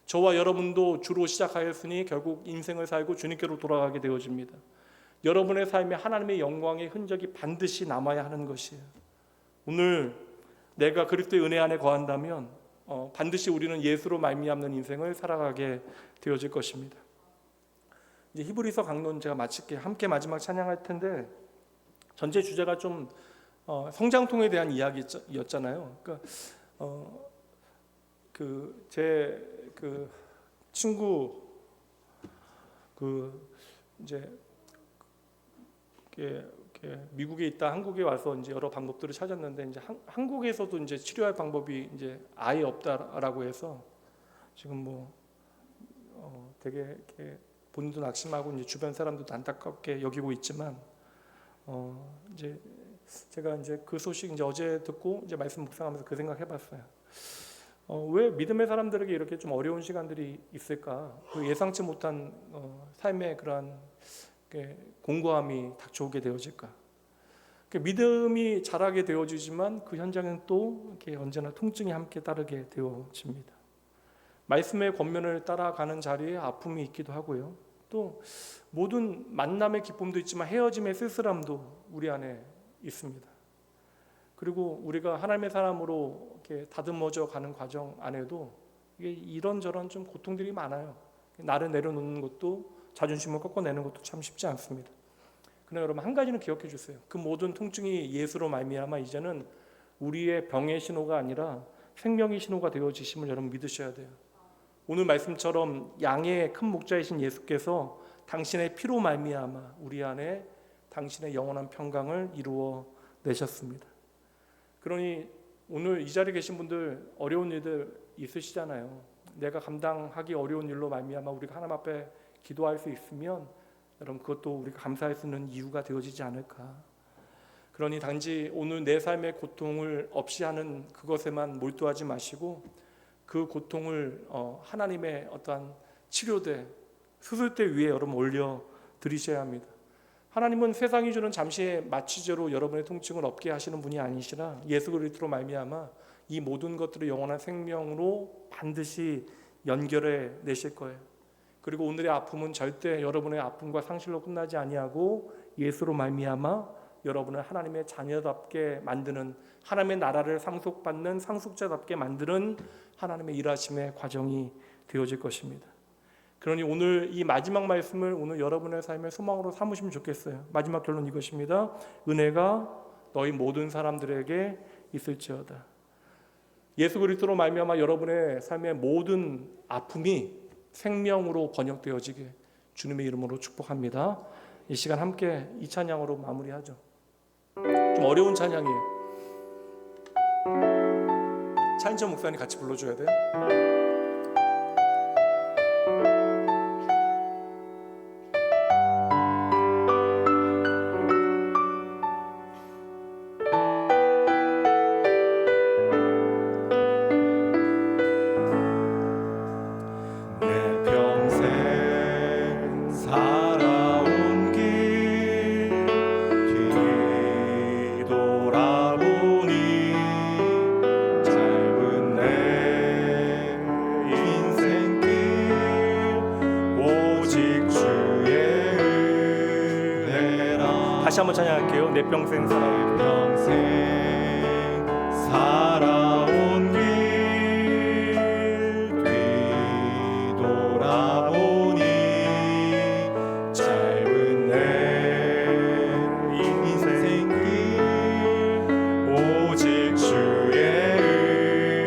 저와 여러분도 주로 시작하였으니 결국 인생을 살고 주님께로 돌아가게 되어집니다. 여러분의 삶에 하나님의 영광의 흔적이 반드시 남아야 하는 것이에요. 오늘 내가 그리스도의 은혜 안에 거한다면 반드시 우리는 예수로 말미암는 인생을 살아가게 되어질 것입니다. 이제 히브리서 강론 제가 마칠게 함께 마지막 찬양할 텐데 전체 주제가 좀 성장통에 대한 이야기였잖아요. 그러니까 제 친구 이제 미국에 있다 한국에 와서 이제 여러 방법들을 찾았는데 이제 한국에서도 이제 치료할 방법이 이제 아예 없다라고 해서 지금 되게 이렇게 본인도 낙심하고 이제 주변 사람들도 안타깝게 여기고 있지만 이제 제가 이제 그 소식 이제 어제 듣고 이제 말씀 묵상하면서 그 생각해봤어요. 왜 믿음의 사람들에게 이렇게 좀 어려운 시간들이 있을까? 그 예상치 못한 삶의 그러한 공고함이 닥쳐오게 되어질까? 믿음이 자라게 되어지지만 그 현장은 또 이렇게 언제나 통증이 함께 따르게 되어집니다. 말씀의 권면을 따라가는 자리에 아픔이 있기도 하고요. 또 모든 만남의 기쁨도 있지만 헤어짐의 쓸쓸함도 우리 안에 있습니다. 그리고 우리가 하나님의 사람으로 이렇게 다듬어져 가는 과정 안에도 이게 이런저런 좀 고통들이 많아요. 나를 내려놓는 것도 자존심을 꺾어내는 것도 참 쉽지 않습니다. 그러나 여러분 한 가지는 기억해 주세요. 그 모든 통증이 예수로 말미암아 이제는 우리의 병의 신호가 아니라 생명의 신호가 되어지심을 여러분 믿으셔야 돼요. 오늘 말씀처럼 양의 큰 목자이신 예수께서 당신의 피로 말미암아 우리 안에 당신의 영원한 평강을 이루어 내셨습니다. 그러니 오늘 이 자리에 계신 분들 어려운 일들 있으시잖아요. 내가 감당하기 어려운 일로 말미암아 우리가 하나님 앞에 기도할 수 있으면 여러분 그것도 우리가 감사할 수 있는 이유가 되어지지 않을까. 그러니 단지 오늘 내 삶의 고통을 없이 하는 그것에만 몰두하지 마시고 그 고통을 하나님의 어떠한 치료대, 수술대 위에 여러분 올려 드리셔야 합니다. 하나님은 세상이 주는 잠시의 마취제로 여러분의 통증을 없게 하시는 분이 아니시라 예수 그리스도로 말미암아 이 모든 것들을 영원한 생명으로 반드시 연결해 내실 거예요. 그리고 오늘의 아픔은 절대 여러분의 아픔과 상실로 끝나지 아니하고 예수로 말미암아 여러분을 하나님의 자녀답게 만드는, 하나님의 나라를 상속받는 상속자답게 만드는 하나님의 일하심의 과정이 되어질 것입니다. 그러니 오늘 이 마지막 말씀을 오늘 여러분의 삶의 소망으로 삼으시면 좋겠어요. 마지막 결론 이것입니다. 은혜가 너희 모든 사람들에게 있을지어다. 예수 그리스도로 말미암아 여러분의 삶의 모든 아픔이 생명으로 번역되어지게 주님의 이름으로 축복합니다. 이 시간 함께 이 찬양으로 마무리하죠. 좀 어려운 찬양이에요. 차인철 목사님 같이 불러줘야 돼요. 다시 한번 찬양할게요. 내 평생 살아온 길 뒤돌아보니 짧은 내 인생길 오직 주의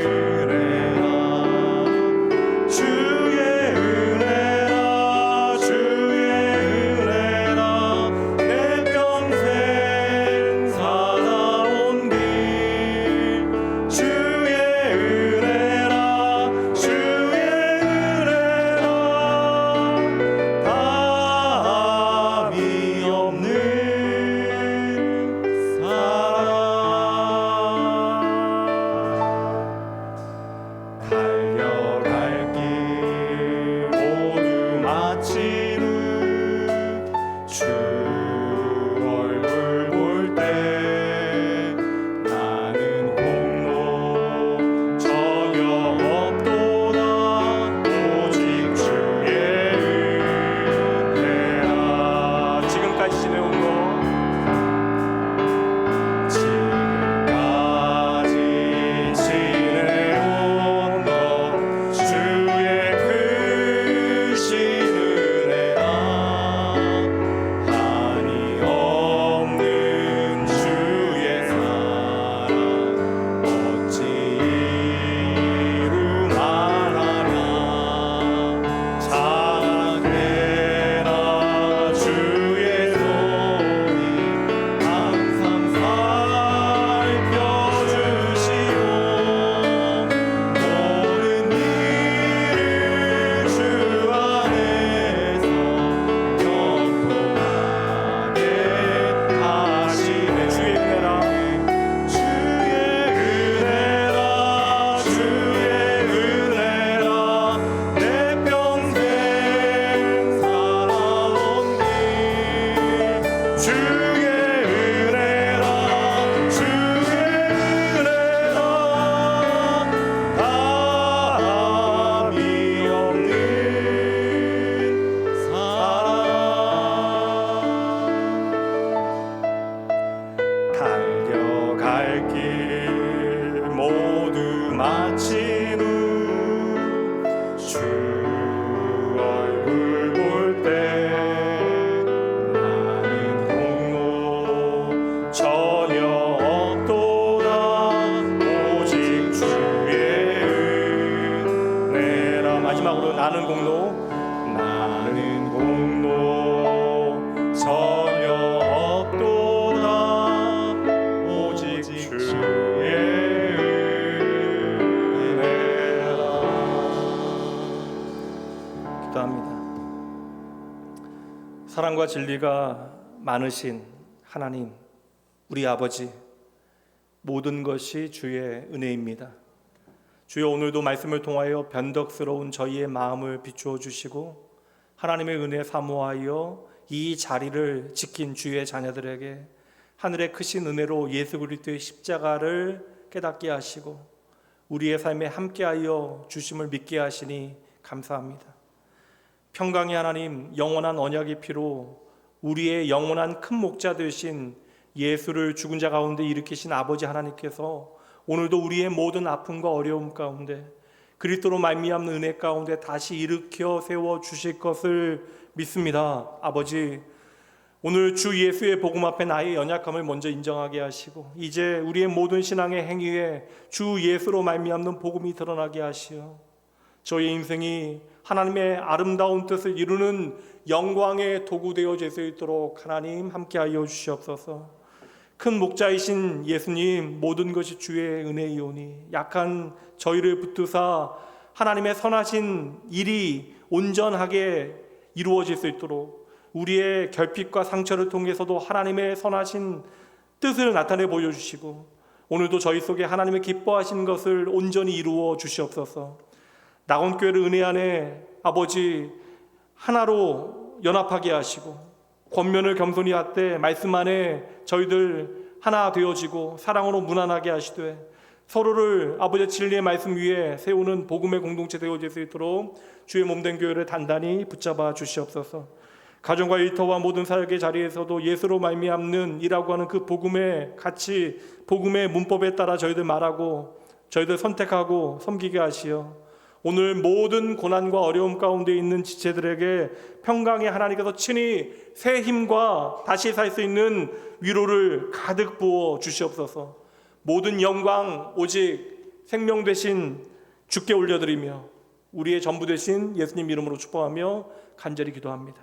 은혜라 주의 은혜라 주의 은혜라 내 평생 살아온 길 주의 은혜라 주의 은혜라 답이 없는 사랑 달려갈 길 모두 마친 후 주 얼굴 볼 때 나는 공로 전혀 없도다 오직 주의 은혜라. 지금까지 지내온 거 지금까지 지내온 것 주의 크신 은혜라 한이 없는 주의 사랑 어찌 이루만하냐 작게나 주의 손이 항상 살펴주시오 모든 일을 주 안에서 경통하게 하시네 주의 은혜라 주의 은혜라 주의 은혜라 내 평생 살아온 길 주의 은혜라 주의 은혜라 답이 없는 사랑 달려갈 길 모두 마친 후 주 얼굴 볼 때 나는 공로 전혀 없도다 오직 주의 은혜라. 마지막으로 나는 공로 전혀 없도다 오직 주의 은혜라. 기도합니다. 사랑과 진리가 많으신 하나님, 우리 아버지, 모든 것이 주의 은혜입니다. 주여, 오늘도 말씀을 통하여 변덕스러운 저희의 마음을 비추어 주시고 하나님의 은혜 사모하여 이 자리를 지킨 주의 자녀들에게 하늘의 크신 은혜로 예수 그리스도의 십자가를 깨닫게 하시고 우리의 삶에 함께하여 주심을 믿게 하시니 감사합니다. 평강의 하나님, 영원한 언약의 피로 우리의 영원한 큰 목자 되신 예수를 죽은 자 가운데 일으키신 아버지 하나님께서 오늘도 우리의 모든 아픔과 어려움 가운데 그리스도로 말미암는 은혜 가운데 다시 일으켜 세워 주실 것을 믿습니다. 아버지, 오늘 주 예수의 복음 앞에 나의 연약함을 먼저 인정하게 하시고 이제 우리의 모든 신앙의 행위에 주 예수로 말미암는 복음이 드러나게 하시어 저의 인생이 하나님의 아름다운 뜻을 이루는 영광의 도구 되어질 수 있도록 하나님 함께하여 주시옵소서. 큰 목자이신 예수님, 모든 것이 주의 은혜이오니 약한 저희를 붙드사 하나님의 선하신 일이 온전하게 이루어질 수 있도록 우리의 결핍과 상처를 통해서도 하나님의 선하신 뜻을 나타내 보여주시고 오늘도 저희 속에 하나님의 기뻐하신 것을 온전히 이루어 주시옵소서. 낙원교회를 은혜 안에 아버지 하나로 연합하게 하시고 권면을 겸손히 하되 말씀 안에 저희들 하나 되어지고 사랑으로 무난하게 하시되 서로를 아버지의 진리의 말씀 위에 세우는 복음의 공동체 되어질 수 있도록 주의 몸된 교회를 단단히 붙잡아 주시옵소서. 가정과 일터와 모든 사역의 자리에서도 예수로 말미암는 이라고 하는 그 복음의 가치, 복음의 문법에 따라 저희들 말하고 저희들 선택하고 섬기게 하시어 오늘 모든 고난과 어려움 가운데 있는 지체들에게 평강의 하나님께서 친히 새 힘과 다시 살 수 있는 위로를 가득 부어 주시옵소서. 모든 영광 오직 생명 되신 주께 올려드리며 우리의 전부 되신 예수님 이름으로 축복하며 간절히 기도합니다.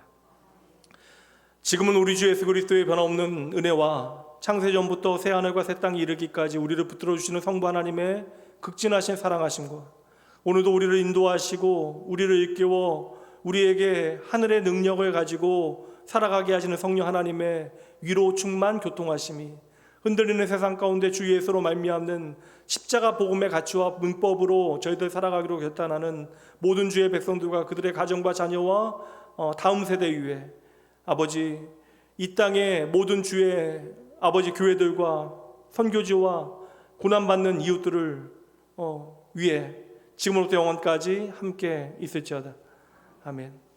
지금은 우리 주 예수 그리스도의 변함없는 은혜와 창세전부터 새하늘과 새 땅이 이르기까지 우리를 붙들어 주시는 성부 하나님의 극진하신 사랑하심과 오늘도 우리를 인도하시고 우리를 일깨워 우리에게 하늘의 능력을 가지고 살아가게 하시는 성령 하나님의 위로 충만 교통하심이 흔들리는 세상 가운데 주 예수로 말미암는 십자가 복음의 가치와 문법으로 저희들 살아가기로 결단하는 모든 주의 백성들과 그들의 가정과 자녀와 다음 세대 위에 아버지 이 땅의 모든 주의 아버지 교회들과 선교지와 고난받는 이웃들을 위해 지금부터 영원까지 함께 있을지어다. 아멘.